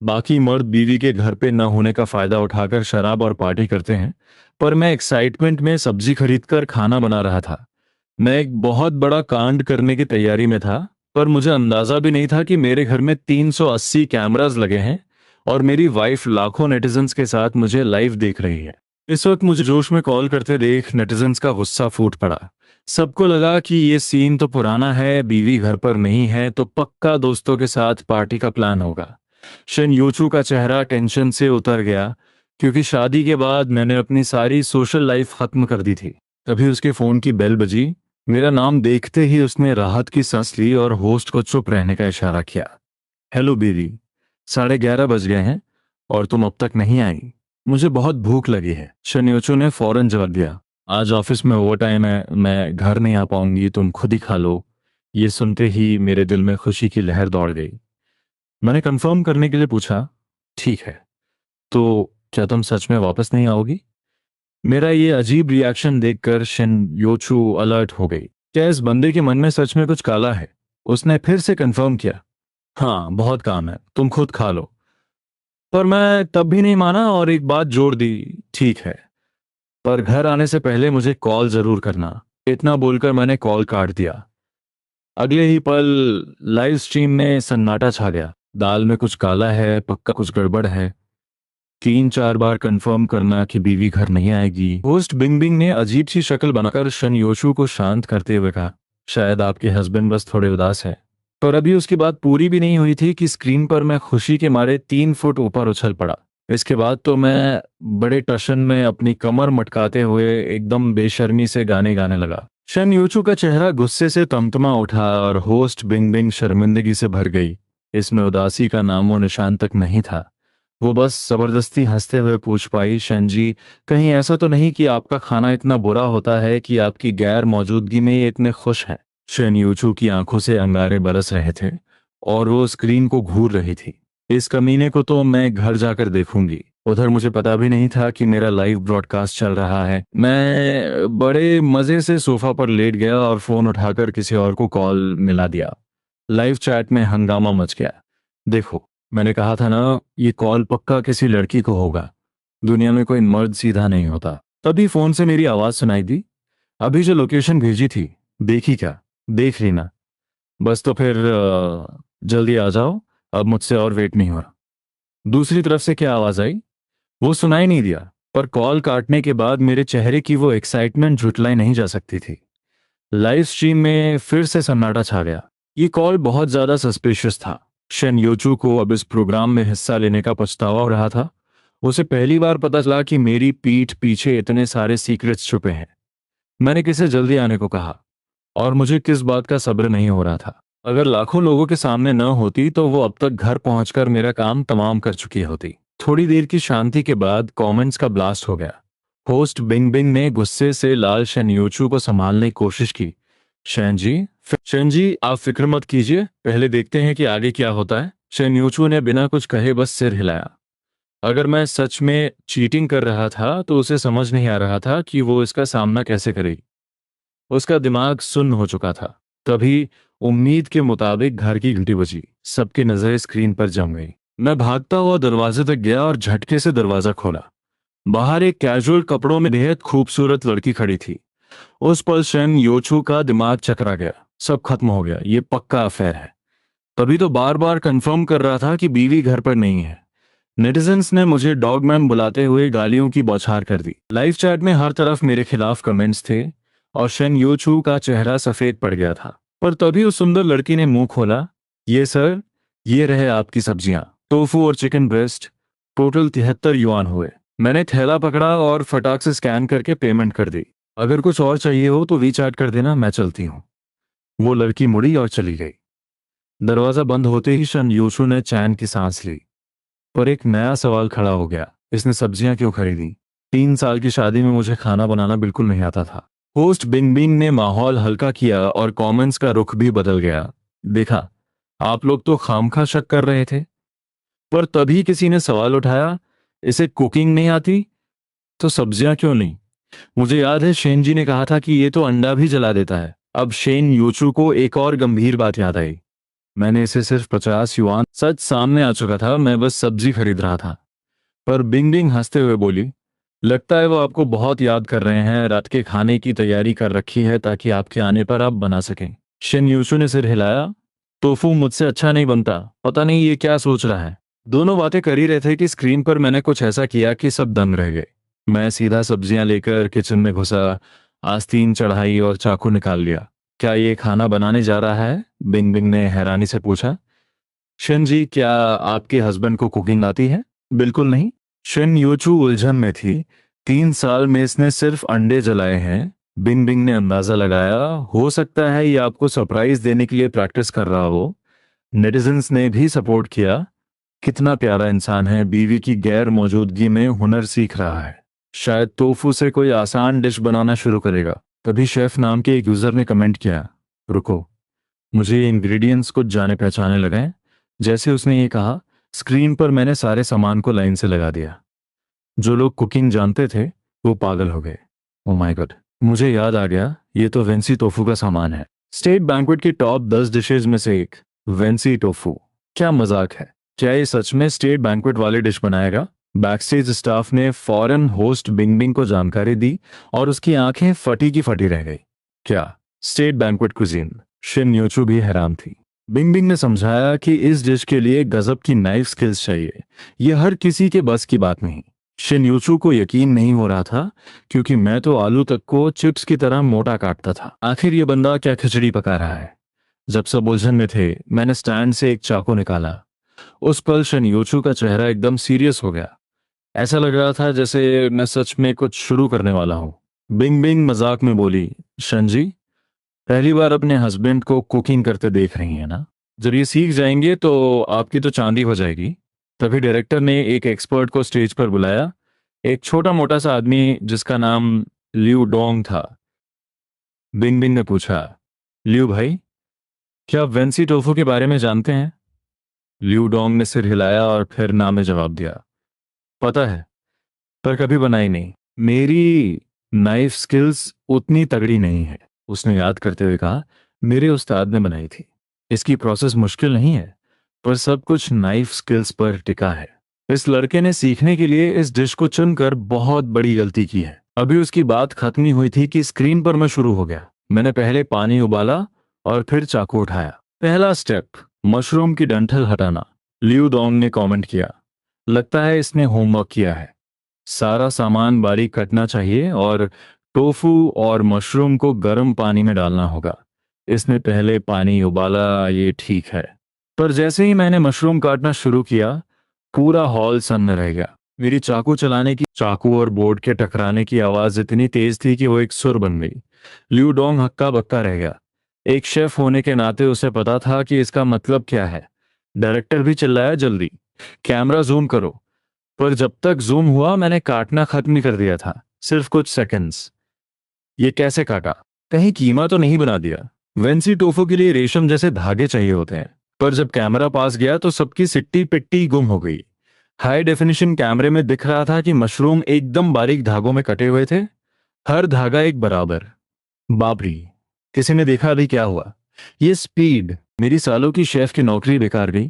बाकी मर्द बीवी के घर पे न होने का फायदा उठाकर शराब और पार्टी करते हैं, पर मैं एक्साइटमेंट में सब्जी खरीदकर खाना बना रहा था। मैं एक बहुत बड़ा कांड करने की तैयारी में था, पर मुझे अंदाजा भी नहीं था कि मेरे घर में 380 कैमरास लगे हैं और मेरी वाइफ लाखों नेटिजन्स के साथ मुझे लाइव देख रही है। इस वक्त मुझे जोश में कॉल करते देख नेटिजन्स का गुस्सा फूट पड़ा। सबको लगा कि ये सीन तो पुराना है, बीवी घर पर नहीं है तो पक्का दोस्तों के साथ पार्टी का प्लान होगा। शन यूचू का चेहरा टेंशन से उतर गया, क्योंकि शादी के बाद मैंने अपनी सारी सोशल लाइफ खत्म कर दी थी। तभी उसके फोन की बेल बजी। मेरा नाम देखते ही उसने राहत की सांस ली और होस्ट को चुप रहने का इशारा किया। हेलो बीवी, 11:30 बज गए हैं और तुम अब तक नहीं आई। मुझे बहुत भूख लगी है। शन यूचू ने फौरन जवाब दिया, आज ऑफिस में ओवर टाइम है, मैं घर नहीं आ पाऊंगी, तुम खुद ही खा लो। ये सुनते ही मेरे दिल में खुशी की लहर दौड़ गई। मैंने कंफर्म करने के लिए पूछा, ठीक है, तो क्या तुम सच में वापस नहीं आओगी? मेरा ये अजीब रिएक्शन देखकर शिन योचू अलर्ट हो गई। क्या इस बंदे के मन में सच में कुछ काला है? उसने फिर से कंफर्म किया, हाँ बहुत काम है, तुम खुद खा लो। पर मैं तब भी नहीं माना और एक बात जोड़ दी, ठीक है, पर घर आने से पहले मुझे कॉल जरूर करना। इतना बोलकर मैंने कॉल काट दिया। अगले ही पल लाइव स्ट्रीम में सन्नाटा छा गया। दाल में कुछ काला है, पक्का कुछ गड़बड़ है। 3-4 बार कंफर्म करना कि बीवी घर नहीं आएगी। होस्ट बिंग बिंग ने अजीब सी शक्ल बनाकर शन योशु को शांत करते हुए कहा, शायद आपके हस्बैंड बस थोड़े उदास है। पर अभी उसकी बात पूरी भी नहीं हुई थी कि स्क्रीन पर मैं खुशी के मारे 3 फुट ऊपर उछल पड़ा। इसके बाद तो मैं बड़े टशन में अपनी कमर मटकाते हुए एकदम बेशर्मी से गाने गाने लगा। शन यूचू का चेहरा गुस्से से तमतमा उठा और होस्ट बिंग बिंग शर्मिंदगी से भर गई। इसमें उदासी का नामो निशान तक नहीं था। वो बस जबरदस्ती हंसते हुए पूछ पाई, शन जी, कहीं ऐसा तो नहीं कि आपका खाना इतना बुरा होता है कि आपकी गैर मौजूदगी में ये इतने खुश हैं? शन यूचू की आंखों से अंगारे बरस रहे थे और वो स्क्रीन को घूर रही थी। इस कमीने को तो मैं घर जाकर देखूंगी। उधर मुझे पता भी नहीं था कि मेरा लाइव ब्रॉडकास्ट चल रहा है। मैं बड़े मजे से सोफा पर लेट गया और फोन उठाकर किसी और को कॉल मिला दिया। लाइव चैट में हंगामा मच गया। देखो, मैंने कहा था ना, ये कॉल पक्का किसी लड़की को होगा। दुनिया में कोई मर्द सीधा नहीं होता। तभी फोन से मेरी आवाज सुनाई दी, अभी जो लोकेशन भेजी थी, देखी क्या? देख लेना। बस तो फिर जल्दी आ जाओ, अब मुझसे और वेट नहीं हो रहा। दूसरी तरफ से क्या आवाज आई वो सुनाई नहीं दिया, पर कॉल काटने के बाद मेरे चेहरे की वो एक्साइटमेंट झुटलाई नहीं जा सकती थी। लाइव स्ट्रीम में फिर से सन्नाटा छा गया। ये कॉल बहुत ज्यादा सस्पिशियस था। शन योचू को अब इस प्रोग्राम में हिस्सा लेने का पछतावा हो रहा था। उसे पहली बार पता चला कि मेरी पीठ पीछे इतने सारे सीक्रेट्स छुपे हैं। मैंने किसे जल्दी आने को कहा और मुझे किस बात का सब्र नहीं हो रहा था। अगर लाखों लोगों के सामने न होती तो वो अब तक घर पहुंचकर मेरा काम तमाम कर चुकी होती। थोड़ी देर की शांति के बाद कमेंट्स का ब्लास्ट हो गया। होस्ट बिंग बिंग ने गुस्से से लाल शेनयूचू को संभालने की कोशिश की। शेन जी आप फिक्र मत कीजिए, पहले देखते हैं कि आगे क्या होता है। शेनयूचू ने बिना कुछ कहे बस सिर हिलाया। अगर मैं सच में चीटिंग कर रहा था तो उसे समझ नहीं आ रहा था कि वो इसका सामना कैसे करेगी। उसका दिमाग सुन्न हो चुका था। तभी उम्मीद के मुताबिक घर की घंटी बजी। सबकी नजरें स्क्रीन पर जम गई। मैं भागता हुआ दरवाजे तक गया और झटके से दरवाजा खोला। बाहर एक कैजुअल कपड़ों में बेहद खूबसूरत लड़की खड़ी थी। उस पल शन योचू का दिमाग चकरा गया। सब खत्म हो गया, ये पक्का अफेयर है। तभी तो बार बार कंफर्म कर रहा था कि बीवी घर पर नहीं है। नेटिजन्स ने मुझे डॉगमैन बुलाते हुए गालियों की बौछार कर दी। लाइव चैट में हर तरफ मेरे खिलाफ कमेंट्स थे और शन यूचू का चेहरा सफेद पड़ गया था। पर तभी उस सुंदर लड़की ने मुंह खोला, ये सर, ये रहे आपकी सब्जियां, टोफू और चिकन ब्रेस्ट, टोटल 73 युआन हुए। मैंने थैला पकड़ा और फटाक से स्कैन करके पेमेंट कर दी। अगर कुछ और चाहिए हो तो वी चैट कर देना, मैं चलती हूँ। वो लड़की मुड़ी और चली गई। दरवाजा बंद होते ही शन यूचू ने चैन की सांस ली। पर एक नया सवाल खड़ा हो गया, इसने सब्जियां क्यों खरीदी? 3 साल की शादी में मुझे खाना बनाना बिल्कुल नहीं आता था। होस्ट बिंग बिंग ने माहौल हल्का किया और कमेंट्स का रुख भी बदल गया। देखा, आप लोग तो खामखा शक कर रहे थे। पर तभी किसी ने सवाल उठाया, इसे कुकिंग नहीं आती तो सब्जियां क्यों नहीं? मुझे याद है शेन जी ने कहा था कि ये तो अंडा भी जला देता है। अब शेन यूचू को एक और गंभीर बात याद आई। मैंने इसे सिर्फ 50 युआन। सच सामने आ चुका था, मैं बस सब्जी खरीद रहा था। पर बिंग बिंग हंसते हुए बोली, लगता है वो आपको बहुत याद कर रहे हैं, रात के खाने की तैयारी कर रखी है ताकि आपके आने पर आप बना सकें। शिन यूशु ने सिर हिलाया। टोफू मुझसे अच्छा नहीं बनता, पता नहीं ये क्या सोच रहा है। दोनों बातें कर ही रहे थे कि स्क्रीन पर मैंने कुछ ऐसा किया कि सब दंग रह गए। मैं सीधा सब्जियां लेकर किचन में घुसा, आस्तीन चढ़ाई और चाकू निकाल लिया। क्या ये खाना बनाने जा रहा है? बिंग बिंग ने हैरानी से पूछा। शिन जी, क्या आपके हस्बैंड को कुकिंग आती है? बिल्कुल नहीं। शिन यूचू उलझन में थी। 3 साल में इसने सिर्फ अंडे जलाए हैं। बिंग बिंग ने अंदाजा लगाया, हो सकता है ये आपको सरप्राइज देने के लिए प्रैक्टिस कर रहा हो। नेटिजन्स ने भी सपोर्ट किया। कितना प्यारा इंसान है, बीवी की गैर मौजूदगी में हुनर सीख रहा है। शायद टोफू से कोई आसान डिश बनाना शुरू करेगा। तभी शेफ नाम के एक यूजर ने कमेंट किया, रुको, मुझे इंग्रेडिएंट्स कुछ जाने पहचाने लगे हैं। जैसे उसने ये कहा, स्क्रीन पर मैंने सारे सामान को लाइन से लगा दिया। जो लोग कुकिंग जानते थे वो पागल हो गए। ओ माय गॉड, मुझे याद आ गया, ये तो वेंसी टोफू का सामान है। स्टेट बैंक्वेट की टॉप 10 डिशेज में से एक, वेंसी टोफू। क्या मजाक है? क्या ये सच में स्टेट बैंक्वेट वाली डिश बनाएगा? बैकस्टेज स्टाफ ने फॉरेन होस्ट बिंग बिंग को जानकारी दी और उसकी आंखें फटी की फटी रह गई। क्या स्टेट बैंक्वेट कुजीन? शिन यूचू भी हैरान थी। बिंग बिंग ने समझाया कि इस डिश के लिए गजब की नाइफ स्किल्स चाहिए, यह हर किसी के बस की बात नहीं। शिन यूचू को यकीन नहीं हो रहा था, क्योंकि मैं तो आलू तक को चिप्स की तरह मोटा काटता था। आखिर ये बंदा क्या खिचड़ी पका रहा है? जब सब उलझन में थे, मैंने स्टैंड से एक चाकू निकाला। उस पल शिन यूचू का चेहरा एकदम सीरियस हो गया। ऐसा लग रहा था जैसे मैं सच में कुछ शुरू करने वाला हूँ। बिंग बिंग मजाक में बोली, शन जी, पहली बार अपने हस्बैंड को कुकिंग करते देख रही हैं ना? जब ये सीख जाएंगे तो आपकी तो चांदी हो जाएगी। तभी डायरेक्टर ने एक एक्सपर्ट को स्टेज पर बुलाया, एक छोटा मोटा सा आदमी जिसका नाम लिू डोंग था। बिंग बिंग ने पूछा, लिू भाई, क्या आप वेंसी टोफू के बारे में जानते हैं? लिू डोंग ने सिर हिलाया और फिर ना में जवाब दिया, पता है, पर कभी बनाई नहीं। मेरी नाइफ स्किल्स उतनी तगड़ी नहीं है, उसने याद करते हुए कहा। मेरे उस्ताद ने बनाई थी। इसकी प्रोसेस मुश्किल नहीं है, पर सब कुछ नाइफ स्किल्स पर टिका है। इस लड़के ने सीखने के लिए इस डिश को चुनकर बहुत बड़ी गलती की है। अभी उसकी बात खत्म ही हुई थी कि स्क्रीन पर मैं शुरू हो गया। मैंने पहले पानी उबाला और फिर चाकू उठाया। पहला स्टेप, मशरूम की डंठल हटाना। लिू डोंग ने कमेंट किया, लगता है इसने होमवर्क किया है। सारा सामान बारीक कटना चाहिए और टोफू और मशरूम को गर्म पानी में डालना होगा। इसने पहले पानी उबाला, ये ठीक है। पर जैसे ही मैंने मशरूम काटना शुरू किया, पूरा हॉल सन्न रह गया। मेरी चाकू और बोर्ड के टकराने की आवाज इतनी तेज थी कि वो एक सुर बन गई। लिू डोंग हक्का बक्का रह गया। एक शेफ होने के नाते उसे पता था कि इसका मतलब क्या है। डायरेक्टर भी चिल्लाया, जल्दी कैमरा जूम करो। पर जब तक जूम हुआ मैंने काटना खत्म ही कर दिया था, सिर्फ कुछ सेकंड्स। ये कैसे काटा? कहीं कीमा तो नहीं बना दिया? वेंसी टोफू के लिए रेशम जैसे धागे चाहिए होते हैं। पर जब कैमरा पास गया तो सबकी सिट्टी पिट्टी गुम हो गई। हाई डेफिनेशन कैमरे में दिख रहा था कि मशरूम एकदम बारीक धागों में कटे हुए थे, हर धागा एक बराबर। बाप रे, किसी ने देखा अभी क्या हुआ? ये स्पीड! मेरी सालों की शेफ की नौकरी बेकार गई।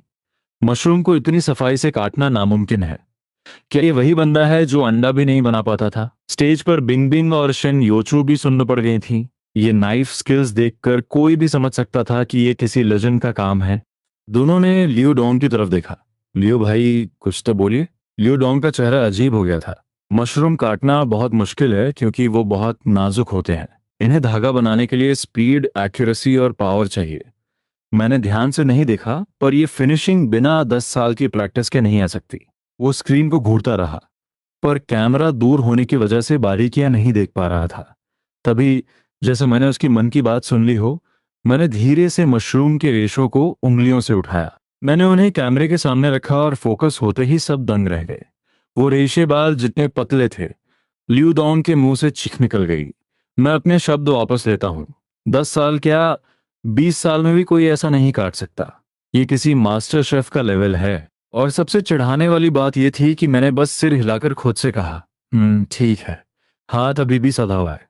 मशरूम को इतनी सफाई से काटना नामुमकिन है। क्या ये वही बंदा है जो अंडा भी नहीं बना पाता था? स्टेज पर बिंग बिंग और शेन योचू भी सुन्न पड़ गई थी। ये नाइफ स्किल्स देखकर कोई भी समझ सकता था कि ये किसी लेजेंड का काम है। दोनों ने लियो डोंग की तरफ देखा। लियो भाई, कुछ तो बोलिए। लियो डोंग का चेहरा अजीब हो गया था। मशरूम काटना बहुत मुश्किल है क्योंकि वो बहुत नाजुक होते हैं। इन्हें धागा बनाने के लिए स्पीड, एक्यूरेसी और पावर चाहिए। मैंने ध्यान से नहीं देखा, पर यह फिनिशिंग बिना 10 साल की प्रैक्टिस के नहीं आ सकती। वो स्क्रीन को घूरता रहा, पर कैमरा दूर होने की वजह से बारीकियां नहीं देख पा रहा था। तभी, जैसे मैंने उसकी मन की बात सुन ली हो, मैंने धीरे से मशरूम के रेशों को उंगलियों से उठाया। मैंने उन्हें कैमरे के सामने रखा और फोकस होते ही सब दंग रह गए। वो रेशे बाल जितने पतले थे। लिू डोंग के मुंह से चीख निकल गई। मैं अपने शब्द वापस लेता हूँ। 10 साल क्या, 20 साल में भी कोई ऐसा नहीं काट सकता। ये किसी मास्टर शेफ का लेवल है। और सबसे चिढ़ाने वाली बात यह थी कि मैंने बस सिर हिलाकर खुद से कहा, ठीक है। हाथ अभी भी सधा हुआ है।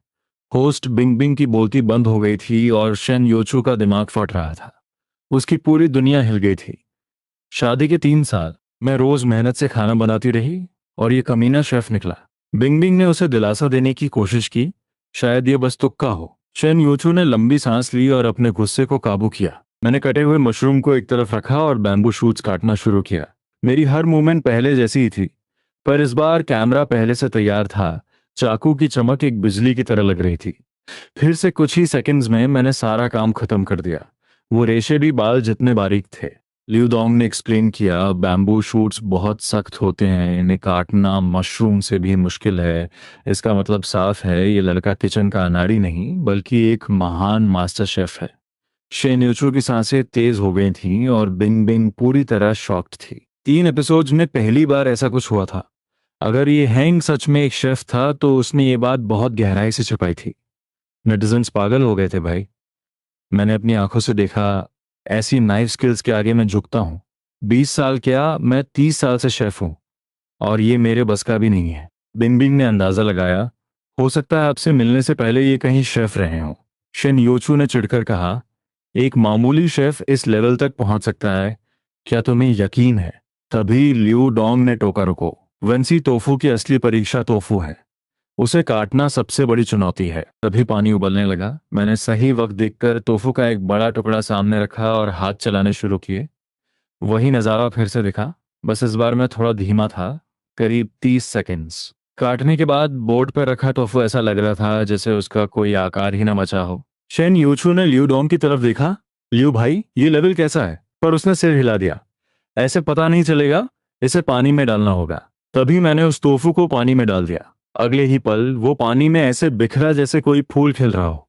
होस्ट बिंग बिंग की बोलती बंद हो गई थी और शेन योचू का दिमाग फट रहा था। उसकी पूरी दुनिया हिल गई थी। शादी के 3 साल मैं रोज मेहनत से खाना बनाती रही और ये कमीना शेफ निकला। बिंग बिंग ने उसे दिलासा देने की कोशिश की, शायद ये बस तुक्का हो। शेन यूचू ने लंबी सांस ली और अपने गुस्से को काबू किया। मैंने कटे हुए मशरूम को एक तरफ रखा और बैम्बू शूट्स काटना शुरू किया। मेरी हर मूवमेंट पहले जैसी ही थी, पर इस बार कैमरा पहले से तैयार था। चाकू की चमक एक बिजली की तरह लग रही थी। फिर से कुछ ही सेकंड्स में मैंने सारा काम खत्म कर दिया। वो रेशे भी बाल जितने बारीक थे। लिu डोंग ने एक्सप्लेन किया, बैम्बू शूट्स बहुत सख्त होते हैं, इन्हें काटना मशरूम से भी मुश्किल है। इसका मतलब साफ है, ये लड़का किचन का अनाड़ी नहीं बल्कि एक महान मास्टर शेफ है। शेन्यूचू की सांसें तेज हो गई थीं और बिंग बिंग पूरी तरह शॉक्ड थी। 3 एपिसोड्स में पहली बार ऐसा कुछ हुआ था। अगर ये हैंग सच में एक शेफ था तो उसने ये बात बहुत गहराई से छुपाई थी। नेटिजन्स पागल हो गए थे भाई। मैंने अपनी आंखों से देखा। ऐसी नाइफ स्किल्स के आगे मैं झुकता हूँ। 20 साल क्या, मैं 30 साल से शेफ हूँ और ये मेरे बस का भी नहीं है। बिंग बिंग ने अंदाजा लगाया, हो सकता है आपसे मिलने से पहले ये कहीं शेफ रहे हों। शेन योचू ने चिढ़कर कहा, एक मामूली शेफ इस लेवल तक पहुंच सकता है, क्या तुम्हें यकीन है? तभी लिu डोंग ने टोका, रुको, वेंसी टोफू की असली परीक्षा टोफू है। उसे काटना सबसे बड़ी चुनौती है। तभी पानी उबलने लगा। मैंने सही वक्त देखकर टोफू का एक बड़ा टुकड़ा सामने रखा और हाथ चलाने शुरू किए। वही नज़ारा फिर से दिखा, बस इस बार मैं थोड़ा धीमा था, करीब 30 सेकेंड्स। काटने के बाद बोर्ड पर रखा टोफू ऐसा लग रहा था जैसे उसका कोई आकार ही ना बचा हो। शेन यूचू ने लिu डोंग की तरफ देखा, लिu भाई ये लेवल कैसा है? पर उसने सिर हिला दिया, ऐसे पता नहीं चलेगा, इसे पानी में डालना होगा। तभी मैंने उस टोफू को पानी में डाल दिया। अगले ही पल वो पानी में ऐसे बिखरा जैसे कोई फूल खिल रहा हो।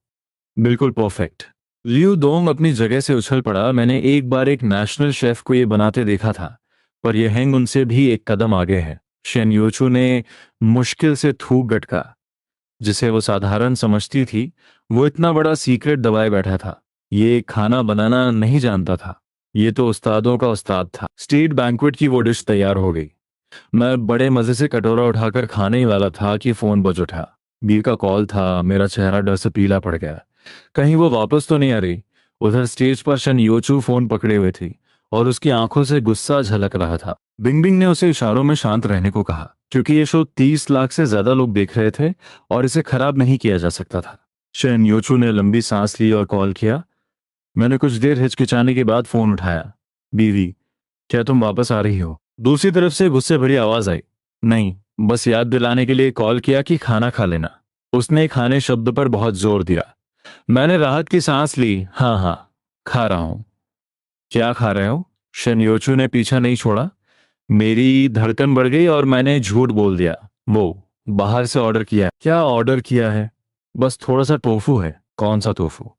बिल्कुल परफेक्ट। लिu डोंग अपनी जगह से उछल पड़ा। मैंने एक बार एक नेशनल शेफ को ये बनाते देखा था, पर यह हैंग उनसे भी एक कदम आगे है। शेन यूचू ने मुश्किल से थूक गटका। जिसे वो साधारण समझती थी, वो इतना बड़ा सीक्रेट दबाए बैठा था। ये खाना बनाना नहीं जानता था, ये तो उस्तादों का उस्ताद था। स्टेट बैंक्वेट की वो डिश तैयार हो गई। मैं बड़े मजे से कटोरा उठाकर खाने ही वाला था कि फोन बज उठा। बीर का कॉल था। मेरा चेहरा डर से पीला पड़ गया, कहीं वो वापस तो नहीं आ रही। उधर स्टेज पर शन योचू फोन पकड़े हुए थी और उसकी आंखों से गुस्सा झलक रहा था। बिंग बिंग ने उसे इशारों में शांत रहने को कहा, क्योंकि ये शो 30 लाख से ज्यादा लोग देख रहे थे और इसे खराब नहीं किया जा सकता था। शन योचू ने लंबी सांस ली और कॉल किया। मैंने कुछ देर हिचकिचाने के बाद फोन उठाया। बीवी, क्या तुम वापस आ रही हो? दूसरी तरफ से गुस्से भरी आवाज आई, नहीं, बस याद दिलाने के लिए कॉल किया कि खाना खा लेना। उसने खाने शब्द पर बहुत जोर दिया। मैंने राहत की सांस ली। हाँ हाँ, खा रहा हूं। क्या खा रहे हो? शनयोचू ने पीछा नहीं छोड़ा। मेरी धड़कन बढ़ गई और मैंने झूठ बोल दिया, वो बाहर से ऑर्डर किया है। क्या ऑर्डर किया है? बस थोड़ा सा टोफू है। कौन सा टोफू?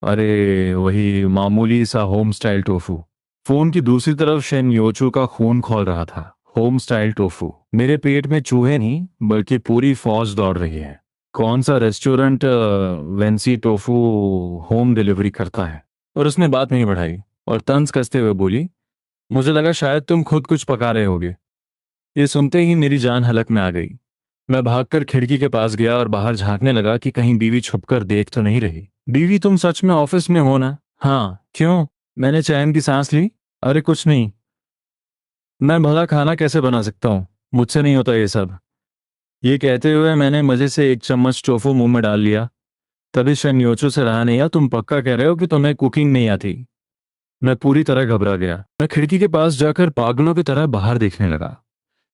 अरे वही मामूली सा होम स्टाइल टोफू। फोन की दूसरी तरफ शेन योचू का खून खौल रहा था। Home style tofu? मेरे पेट में चूहे नहीं बल्कि पूरी फौज दौड़ रही है। कौन सा restaurant Vensi tofu home delivery करता है? और उसने बात नहीं बढ़ाई और तंज कसते हुए बोली, मुझे लगा शायद तुम खुद कुछ पका रहे होगे। ये सुनते ही मेरी जान हलक में आ गई। मैं भागकर खिड़की के पास गया और बाहर झांकने लगा कि कहीं बीवी छुपकर देख तो नहीं रही। बीवी, तुम सच में ऑफिस में हो ना? हाँ, क्यों? मैंने चैन की सांस ली। अरे कुछ नहीं, मैं भला खाना कैसे बना सकता हूँ, मुझसे नहीं होता ये सब। ये कहते हुए मैंने मजे से एक चम्मच टोफू मुंह में डाल लिया। तभी शनयोचू से रहा नहीं, या तुम पक्का कह रहे हो कि तुम्हें कुकिंग नहीं आती? मैं पूरी तरह घबरा गया। मैं खिड़की के पास जाकर पागलों की तरह बाहर देखने लगा।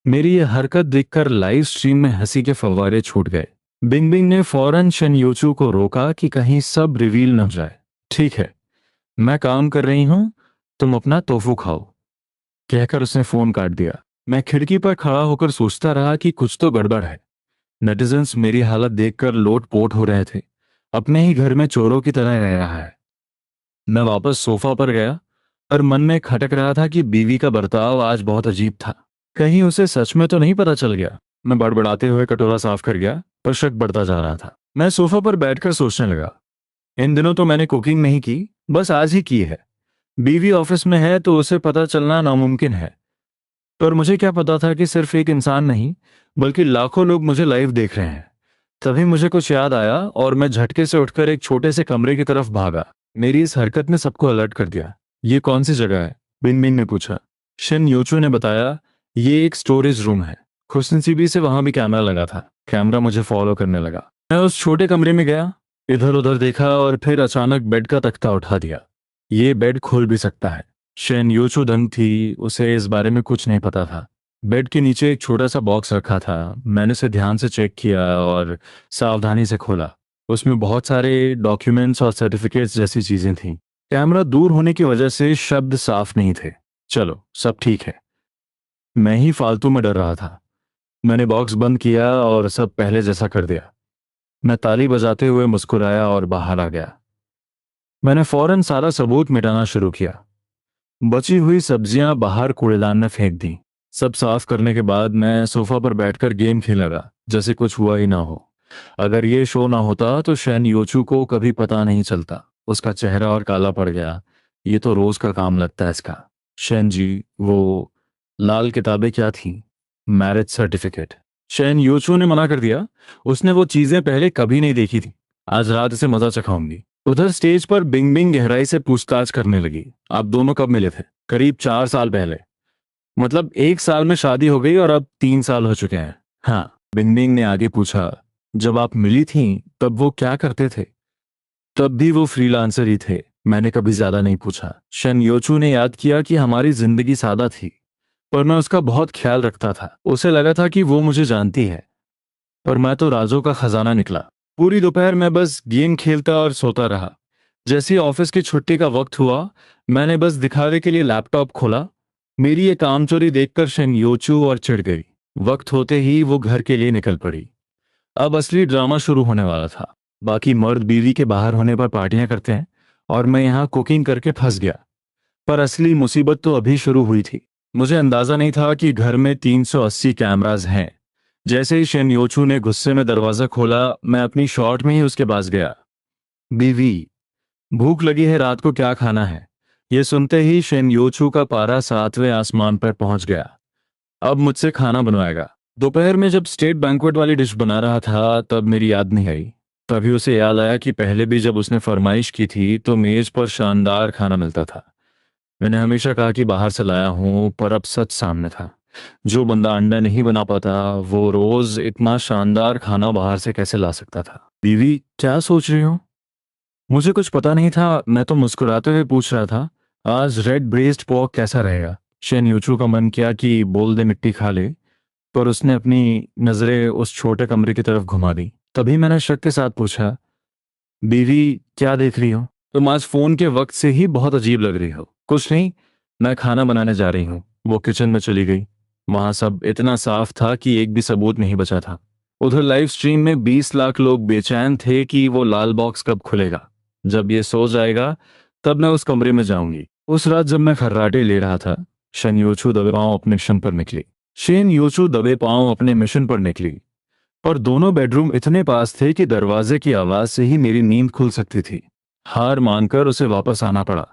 मेरी ये हरकत देखकर लाइव स्ट्रीम में हंसी के फव्वारे छूट गए। बिंग बिंग ने फौरन शनयोचू को रोका कि कहीं सब रिवील न हो जाए। ठीक है, मैं काम कर रही हूं, तुम अपना टोफू खाओ, कहकर उसने फोन काट दिया। मैं खिड़की पर खड़ा होकर सोचता रहा कि कुछ तो गड़बड़ है। नेटिजन्स मेरी हालत देखकर लोट-पोट हो रहे थे। अपने ही घर में चोरों की तरह रह रहा है। मैं वापस सोफा पर गया और मन में खटक रहा था कि बीवी का बर्ताव आज बहुत अजीब था। कहीं उसे सच में तो नहीं पता चल गया। मैं बड़बड़ाते हुए कटोरा साफ कर गया, पर शक बढ़ता जा रहा था। मैं सोफा पर बैठकर सोचने लगा, इन दिनों तो मैंने कुकिंग नहीं की, बस आज ही की है। बीवी ऑफिस में है तो उसे पता चलना नामुमकिन है। पर मुझे क्या पता था कि सिर्फ एक इंसान नहीं बल्कि लाखों लोग मुझे लाइव देख रहे हैं। तभी मुझे कुछ याद आया और मैं झटके से उठकर एक छोटे से कमरे की तरफ भागा। मेरी इस हरकत ने सबको अलर्ट कर दिया। ये कौन सी जगह है? बिनबिन ने पूछा। शिन योचू ने बताया, ये एक स्टोरेज रूम है। खुशनसीबी से वहां भी कैमरा लगा था। कैमरा मुझे फॉलो करने लगा। मैं उस छोटे कमरे में गया, इधर उधर देखा और फिर अचानक बेड का तख्ता उठा दिया। ये बेड खुल भी सकता है। शेन योचू दंग थी, उसे इस बारे में कुछ नहीं पता था। बेड के नीचे एक छोटा सा बॉक्स रखा था। मैंने उसे ध्यान से चेक किया और सावधानी से खोला। उसमें बहुत सारे डॉक्यूमेंट्स और सर्टिफिकेट्स जैसी चीजें थीं। कैमरा दूर होने की वजह से शब्द साफ नहीं थे। चलो, सब ठीक है। मैं ही फालतू में डर रहा था। मैंने बॉक्स बंद किया और सब पहले जैसा कर दिया। मैं ताली बजाते हुए मुस्कुराया और बाहर आ गया। मैंने फौरन सारा सबूत मिटाना शुरू किया। बची हुई सब्जियां बाहर कूड़ेदान में फेंक दी। सब साफ करने के बाद मैं सोफा पर बैठकर गेम खेलने लगा, जैसे कुछ हुआ ही ना हो। अगर ये शो ना होता तो शैन योचू को कभी पता नहीं चलता। उसका चेहरा और काला पड़ गया। ये तो रोज का काम लगता है इसका। शैन जी, वो लाल किताबें क्या थी? Marriage certificate. शैन योचू ने मना कर दिया। उसने वो चीजें पहले कभी नहीं देखी थी। आज रात इसे मजा चखाऊंगी। उधर स्टेज पर बिंग बिंग गहराई से पूछताछ करने लगी। आप दोनों कब मिले थे? करीब 4 साल पहले। मतलब 1 साल में शादी हो गई और अब 3 साल हो चुके हैं। हाँ, बिंग बिंग ने आगे पूछा। जब आप मिली थीं तब वो क्या करते थे? तब भी वो फ्रीलांसर ही थे। मैंने कभी ज्यादा नहीं पूछा। शन योचू ने याद किया कि हमारी जिंदगी सादा थी, पर मैं उसका बहुत ख्याल रखता था। उसे लगा था कि वो मुझे जानती है, पर मैं तो राजों का खजाना निकला। पूरी दोपहर मैं बस गेम खेलता और सोता रहा। जैसे ही ऑफिस की छुट्टी का वक्त हुआ, मैंने बस दिखावे के लिए लैपटॉप खोला। मेरी ये कामचोरी देखकर शन योचू और चिढ़ गई। वक्त होते ही वो घर के लिए निकल पड़ी। अब असली ड्रामा शुरू होने वाला था। बाकी मर्द बीवी के बाहर होने पर पार्टियां करते हैं और मैं यहाँ कुकिंग करके फंस गया। पर असली मुसीबत तो अभी शुरू हुई थी। मुझे अंदाजा नहीं था कि घर में 380 कैमरास हैं। जैसे ही शेन योचू ने गुस्से में दरवाजा खोला, मैं अपनी शॉर्ट में ही उसके पास गया। बीवी, भूख लगी है, रात को क्या खाना है? ये सुनते ही शेन योचू का पारा 7वें आसमान पर पहुंच गया। अब मुझसे खाना बनवाएगा। दोपहर में जब स्टेट बैंक्वेट वाली डिश बना रहा था तब मेरी याद नहीं आई। तभी उसे याद आया कि पहले भी जब उसने फरमाइश की थी तो मेज पर शानदार खाना मिलता था। मैंने हमेशा कहा कि बाहर से लाया हूं, पर अब सच सामने था। जो बंदा अंडा नहीं बना पाता, वो रोज इतना शानदार खाना बाहर से कैसे ला सकता था? बीवी, क्या सोच रही हो? मुझे कुछ पता नहीं था। मैं तो मुस्कुराते हुए पूछ रहा था, आज रेड ब्रेस्ट पोर्क कैसा रहेगा? शेन यूचू का मन किया कि बोल दे मिट्टी खा ले, पर उसने अपनी नजरें उस छोटे कमरे की तरफ घुमा दी। तभी मैंने शक के साथ पूछा, बीवी क्या देख रही हो? तुम आज फोन के वक्त से ही बहुत अजीब लग रही हो। कुछ नहीं, मैं खाना बनाने जा रही हूँ। वो किचन में चली गई। वहां सब इतना साफ था कि एक भी सबूत नहीं बचा था। उधर लाइव स्ट्रीम में 20 लाख लोग बेचैन थे कि वो लाल बॉक्स कब खुलेगा। जब ये सो जाएगा तब मैं उस कमरे में जाऊंगी। उस रात जब मैं खर्राटे ले रहा था, शन योचू दबे पांव अपने मिशन पर निकली। शेन योचू दबे पांव अपने मिशन पर निकली। और दोनों बेडरूम इतने पास थे कि दरवाजे की आवाज से ही मेरी नींद खुल सकती थी। हार मानकर उसे वापस आना पड़ा।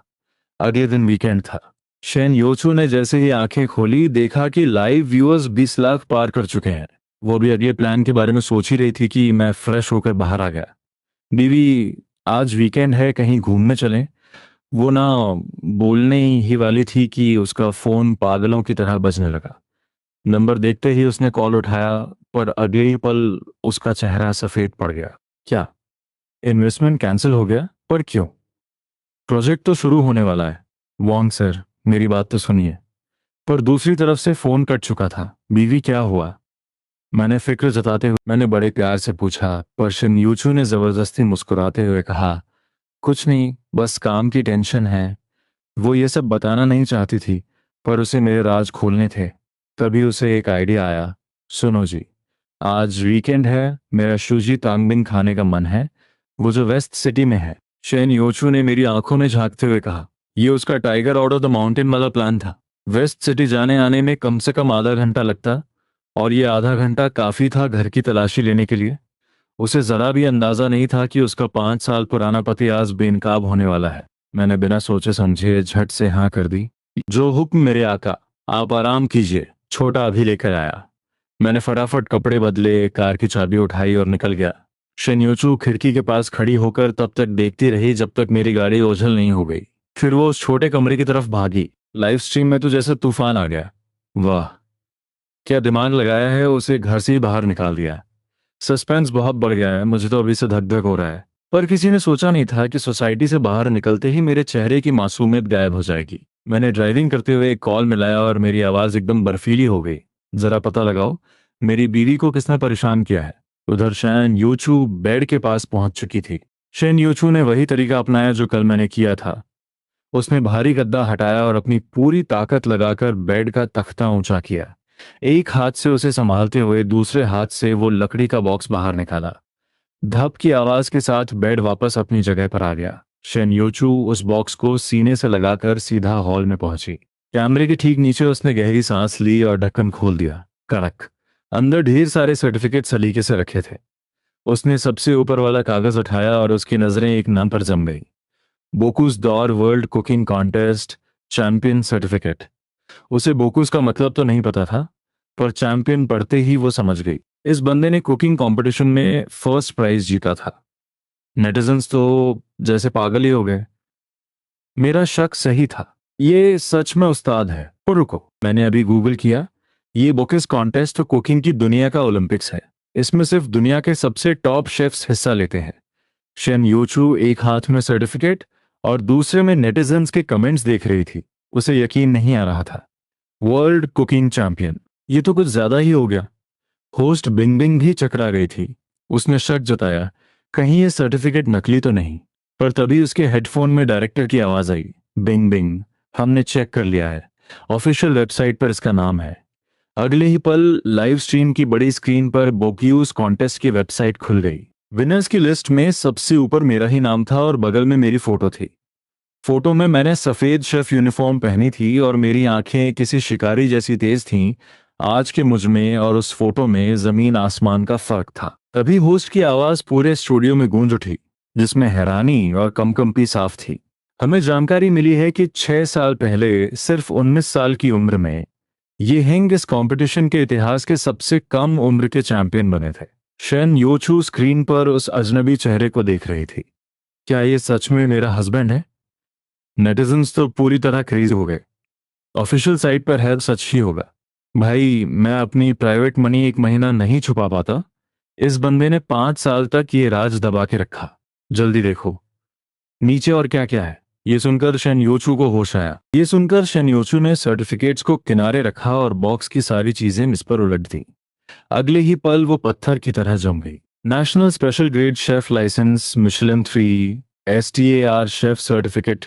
अगले दिन वीकेंड था। शेन योचू ने जैसे ही आंखें खोली, देखा कि लाइव व्यूअर्स 20 लाख पार कर चुके हैं। वो भी अगले प्लान के बारे में सोच ही रही थी कि मैं फ्रेश होकर बाहर आ गया। बीवी, आज वीकेंड है, कहीं घूमने चलें? वो ना बोलने ही वाली थी कि उसका फोन पागलों की तरह बजने लगा। नंबर देखते ही उसने कॉल उठाया, पर अगले ही पल उसका चेहरा सफेद पड़ गया। क्या इन्वेस्टमेंट कैंसिल हो गया? पर क्यों? प्रोजेक्ट तो शुरू होने वाला है। वॉन्ग सर, मेरी बात तो सुनिए। पर दूसरी तरफ से फोन कट चुका था। बीवी क्या हुआ? मैंने फिक्र जताते हुए मैंने बड़े प्यार से पूछा, पर शिनयूचू ने जबरदस्ती मुस्कुराते हुए कहा, कुछ नहीं, बस काम की टेंशन है। वो ये सब बताना नहीं चाहती थी, पर उसे मेरे राज खोलने थे। तभी उसे एक आइडिया आया। सुनो जी, आज वीकेंड है, मेरा शुजी तांगबिन खाने का मन है, वो जो वेस्ट सिटी में है। शेन योचू ने मेरी आंखों में झांकते हुए कहा, ये उसका tiger out of the mountain वाला प्लान था। वेस्ट सिटी जाने आने में कम से कम आधा घंटा लगता, और ये आधा घंटा काफी था घर की तलाशी लेने के लिए। उसे जरा भी अंदाजा नहीं था कि उसका 5 साल पुराना पति आज बेनकाब होने वाला है। मैंने बिना सोचे समझे झट से हाँ कर दी। जो हुक्म मेरे आका, आप आराम कीजिए, छोटा अभी लेकर आया। मैंने फटाफट कपड़े बदले, कार की चाबी उठाई और निकल गया। शिन्यूचू खिड़की के पास खड़ी होकर तब तक देखती रही जब तक मेरी गाड़ी ओझल नहीं हो गई। फिर वो उस छोटे कमरे की तरफ भागी। लाइव स्ट्रीम में तो जैसे तूफान आ गया। वाह, क्या दिमाग लगाया है, उसे घर से ही बाहर निकाल दिया। सस्पेंस बहुत बढ़ गया है, मुझे तो अभी से धक धक हो रहा है। पर किसी ने सोचा नहीं था कि सोसाइटी से बाहर निकलते ही मेरे चेहरे की मासूमियत गायब हो जाएगी। मैंने ड्राइविंग करते हुए एक कॉल मिलाया और मेरी आवाज़ एकदम बर्फीली हो गई। जरा पता लगाओ, मेरी बीवी को किसने परेशान किया है। उधर शैन यूचू बेड के पास पहुंच चुकी थी। शैन यूचू ने वही तरीका अपनाया जो कल मैंने किया था। उसने भारी गद्दा हटाया और अपनी पूरी ताकत लगाकर बेड का तख्ता ऊंचा किया। एक हाथ से उसे संभालते हुए दूसरे हाथ से वो लकड़ी का बॉक्स बाहर निकाला। धप की आवाज के साथ बेड वापस अपनी जगह पर आ गया। शेन योचू उस बॉक्स को सीने से लगाकर सीधा हॉल में पहुंची। कैमरे के ठीक नीचे उसने गहरी सांस ली और ढक्कन खोल दिया। कड़क। अंदर ढेर सारे सर्टिफिकेट सलीके से रखे थे। उसने सबसे ऊपर वाला कागज उठाया और उसकी नजरें एक नाम पर जम गई। बोकुस दौर world cooking contest champion certificate. उसे बोकुस का मतलब तो नहीं पता था, पर चैंपियन पढ़ते ही वो समझ गई। इस बंदे ने कुकिंग कंपटीशन में फर्स्ट प्राइज जीता था। नेटिजन्स तो जैसे पागल ही हो गए। मेरा शक सही था, ये सच में उस्ताद है। और रुको, मैंने अभी गूगल किया। ये बुकिस कॉन्टेस्ट तो कुकिंग की दुनिया का ओलंपिक्स है। इसमें सिर्फ दुनिया के सबसे टॉप शेफ्स हिस्सा लेते हैं। शेन यूचू एक हाथ में सर्टिफिकेट और दूसरे में नेटिजन्स के कमेंट्स देख रही थी। उसे यकीन नहीं आ रहा था। वर्ल्ड कुकिंग चैंपियन, ये तो कुछ ज्यादा ही हो गया। होस्ट बिंग बिंग भी चकरा गई थी। उसने शक जताया, कहीं ये सर्टिफिकेट नकली तो नहीं। पर तभी उसके हेडफोन में डायरेक्टर की आवाज आई। बिंग बिंग, हमने चेक कर लिया है, ऑफिशियल वेबसाइट पर इसका नाम है। अगले ही पल लाइव स्ट्रीम की बड़ी स्क्रीन पर बोक्यूज कॉन्टेस्ट की वेबसाइट खुल गई। विनर्स की लिस्ट में सबसे ऊपर मेरा ही नाम था और बगल में मेरी फोटो थी। फोटो में मैंने सफेद शेफ यूनिफॉर्म पहनी थी और मेरी आंखें किसी शिकारी जैसी तेज थीं। आज के मुझ में और उस फोटो में जमीन आसमान का फर्क था। तभी होस्ट की आवाज पूरे स्टूडियो में गूंज उठी, जिसमें हैरानी और कंपकंपी साफ थी। हमें जानकारी मिली है कि 6 साल पहले सिर्फ 19 साल की उम्र में ये हिंग इस कंपटीशन के इतिहास के सबसे कम उम्र के चैंपियन बने थे। शेन योचू स्क्रीन पर उस अजनबी चेहरे को देख रही थी। क्या ये सच में मेरा हस्बैंड है? नेटिजन्स तो पूरी तरह क्रेज हो गए। ऑफिशियल साइट पर है, सच ही होगा। भाई, मैं अपनी प्राइवेट मनी एक महीना नहीं छुपा पाता। इस बंदे ने 5 साल तक ये राज दबा के रखा। जल्दी देखो नीचे और क्या क्या है। ये सुनकर शन योचू को होश आया। ये सुनकर शन योचू ने सर्टिफिकेट्स को किनारे रखा और बॉक्स की सारी चीजें मिस पर उलट दी। अगले ही पल वो पत्थर की तरह जम गई। National special grade chef licence, Michelin 3, STAR chef certificate,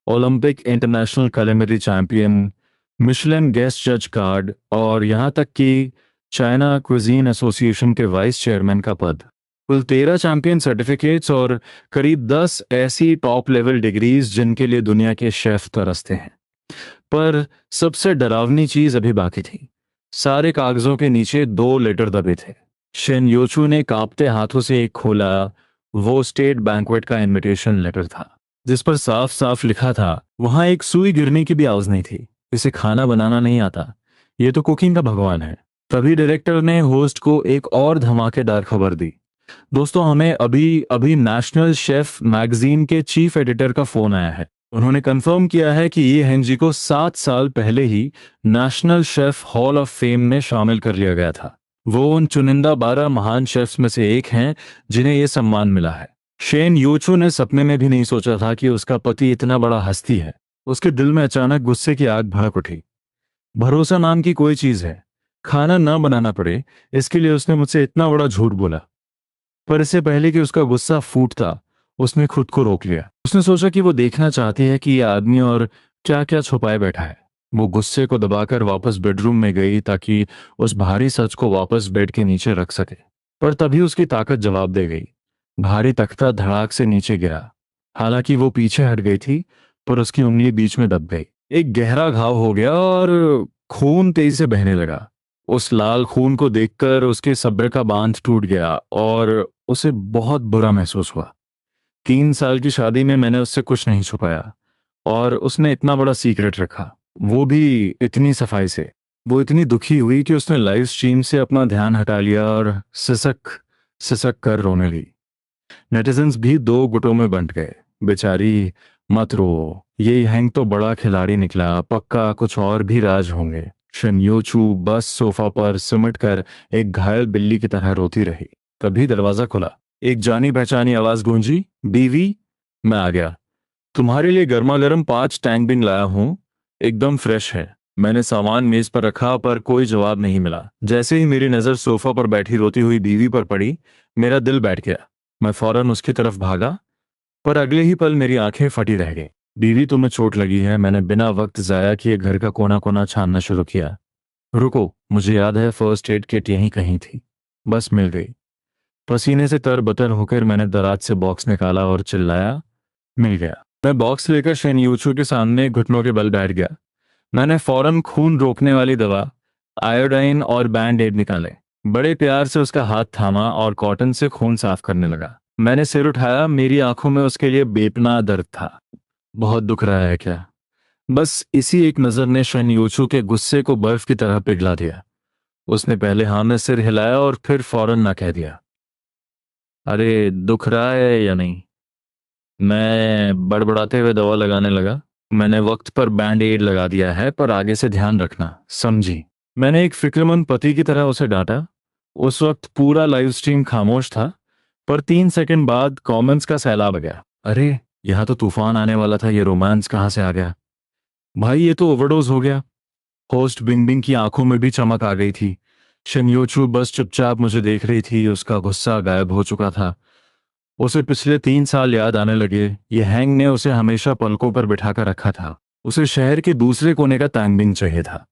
Olympic international culinary champion, Michelin guest जज कार्ड और यहाँ तक कि चाइना क्विजीन एसोसिएशन के वाइस चेयरमैन का पद। कुल 13 चैंपियन सर्टिफिकेट्स और करीब 10 ऐसी टॉप लेवल डिग्रीज जिनके लिए दुनिया के शेफ तरसते हैं। पर सबसे डरावनी चीज अभी बाकी थी। सारे कागजों के नीचे 2 लेटर दबे थे। शेन योचू ने कांपते हाथों से एक खोला। वो स्टेट बैंक्वेट का इनविटेशन लेटर था, जिस पर साफ साफ लिखा था। वहां एक सुई गिरने की भी आवाज नहीं थी। इसे खाना बनाना नहीं आता, ये तो कुकिंग का भगवान है। तभी डायरेक्टर ने होस्ट को एक और धमाकेदार खबर दी। दोस्तों, हमें अभी अभी नेशनल शेफ मैगजीन के चीफ एडिटर का फोन आया है। उन्होंने कंफर्म किया है कि ये हेंजी को 7 साल पहले ही national chef hall of fame में शामिल कर लिया गया था। वो उन चुनिंदा 12 महान शेफ्स में से एक हैं जिन्हें यह सम्मान मिला है। शेन योचू ने सपने में भी नहीं सोचा था कि उसका पति इतना बड़ा हस्ती है। उसके दिल में अचानक गुस्से की आग भड़क उठी। भरोसा नाम की कोई चीज है, खाना ना बनाना पड़े, इसके लिए उसने मुझसे इतना बड़ा झूठ बोला। पर इससे पहले कि उसका गुस्सा फूटता, उसने खुद को रोक लिया। उसने सोचा कि वो देखना चाहती है कि ये आदमी और क्या क्या छुपाए बैठा है। वो गुस्से को दबाकर वापस बेडरूम में गई ताकि उस भारी सच को वापस बेड के नीचे रख सके। पर तभी उसकी ताकत जवाब दे गई। भारी तख्ता धड़ाक से नीचे गिरा। हालांकि वो पीछे हट गई थी, पर उसकी उंगली बीच में दब गई। एक गहरा घाव हो गया और खून तेजी से बहने लगा। उस लाल खून को देखकर उसके सब्र का बांध टूट गया और उसे बहुत बुरा महसूस हुआ। 3 साल की शादी में मैंने उससे कुछ नहीं छुपाया और उसने इतना बड़ा सीक्रेट रखा, वो भी इतनी सफाई से। वो इतनी दुखी हुई कि उसने लाइव स्ट्रीम से अपना ध्यान हटा लिया और सिसक सिसक कर रोने लगी। नेटिजन्स भी 2 गुटों में बंट गए। बेचारी, मत रो, ये हैंग तो बड़ा खिलाड़ी निकला, पक्का कुछ और भी राज होंगे। शनयोचू बस सोफा पर सिमट कर एक घायल बिल्ली की तरह रोती रही। तभी दरवाजा खुला। एक जानी पहचानी आवाज गूंजी, बीवी। मैं आ गया। तुम्हारे लिए गर्मा गर्म 5 टैंक बिन लाया हूँ, एकदम फ्रेश है। मैंने सामान मेज पर रखा पर कोई जवाब नहीं मिला। जैसे ही मेरी नजर सोफा पर बैठी रोती हुई बीवी पर पड़ी, मेरा दिल बैठ गया। मैं फौरन उसकी तरफ भागा, पर अगले ही पल मेरी आंखें फटी रह गईं। बीवी, तुम्हें चोट लगी है। मैंने बिना वक्त जाया किए घर का कोना कोना छानना शुरू किया। रुको, मुझे याद है फर्स्ट एड किट यहीं कहीं थी। बस मिल गई। पसीने से तरबतर होकर मैंने दराज से बॉक्स निकाला और चिल्लाया, मिल गया। मैं बॉक्स लेकर शेनयूचू के सामने घुटनों के बल बैठ गया। मैंने फौरन खून रोकने वाली दवा, आयोडाइन और बैंड एड निकाले। बड़े प्यार से उसका हाथ थामा और कॉटन से खून साफ करने लगा। मैंने सिर उठाया, मेरी आंखों में उसके लिए बेपनाह दर्द था। बहुत दुख रहा है क्या? बस इसी एक नजर ने शेनयूचू के गुस्से को बर्फ की तरह पिघला दिया। उसने पहले हाँ में सिर हिलाया और फिर फौरन ना कह दिया। अरे, दुख रहा है या नहीं? मैं बड़बड़ाते हुए दवा लगाने लगा। मैंने वक्त पर बैंड एड लगा दिया है, पर आगे से ध्यान रखना, समझी? मैंने एक फिक्रमंद पति की तरह उसे डांटा। उस वक्त पूरा लाइव स्ट्रीम खामोश था, पर 3 सेकंड बाद कमेंट्स का सैलाब आ गया। अरे, यहाँ तो तूफान आने वाला था, ये रोमांस कहाँ से आ गया? भाई, ये तो ओवरडोज हो गया। होस्ट बिंगबिंग की आंखों में भी चमक आ गई थी। शिनयोचू बस चुपचाप मुझे देख रही थी, उसका गुस्सा गायब हो चुका था। उसे पिछले 3 साल याद आने लगे। ये हैंग ने उसे हमेशा पलकों पर बिठाकर रखा था। उसे शहर के दूसरे कोने का तांगबिंग चाहिए था।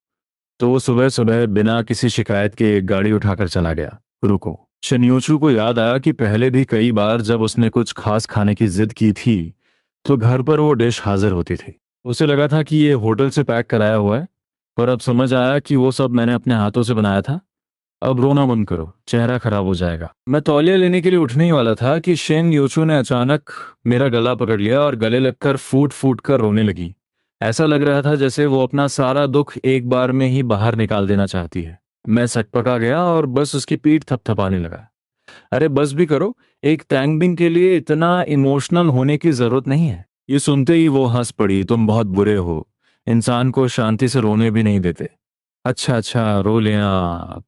तो वो सुबह सुबह बिना किसी शिकायत के एक गाड़ी उठाकर चला गया। रुको, शनियोचू को याद आया कि पहले भी कई बार जब उसने कुछ खास खाने की जिद की थी, तो घर पर वो डिश हाजिर होती थी। उसे लगा था कि ये होटल से पैक कराया हुआ है, पर अब समझ आया कि वो सब मैंने अपने हाथों से बनाया था। अब रोना बंद करो, चेहरा खराब हो जाएगा। मैं तौलिया लेने के लिए उठने ही वाला था कि शेन योचू ने अचानक मेरा गला पकड़ लिया और गले लगकर फूट फूट कर रोने लगी। ऐसा लग रहा था जैसे वो अपना सारा दुख एक बार में ही बाहर निकाल देना चाहती है। मैं सटपटा गया और बस उसकी पीठ थपथपाने लगा। अरे बस भी करो, एक टैंगबिंग के लिए इतना इमोशनल होने की जरूरत नहीं है। ये सुनते ही वो हंस पड़ी। तुम बहुत बुरे हो, इंसान को शांति से रोने भी नहीं देते। अच्छा अच्छा, रो लिया,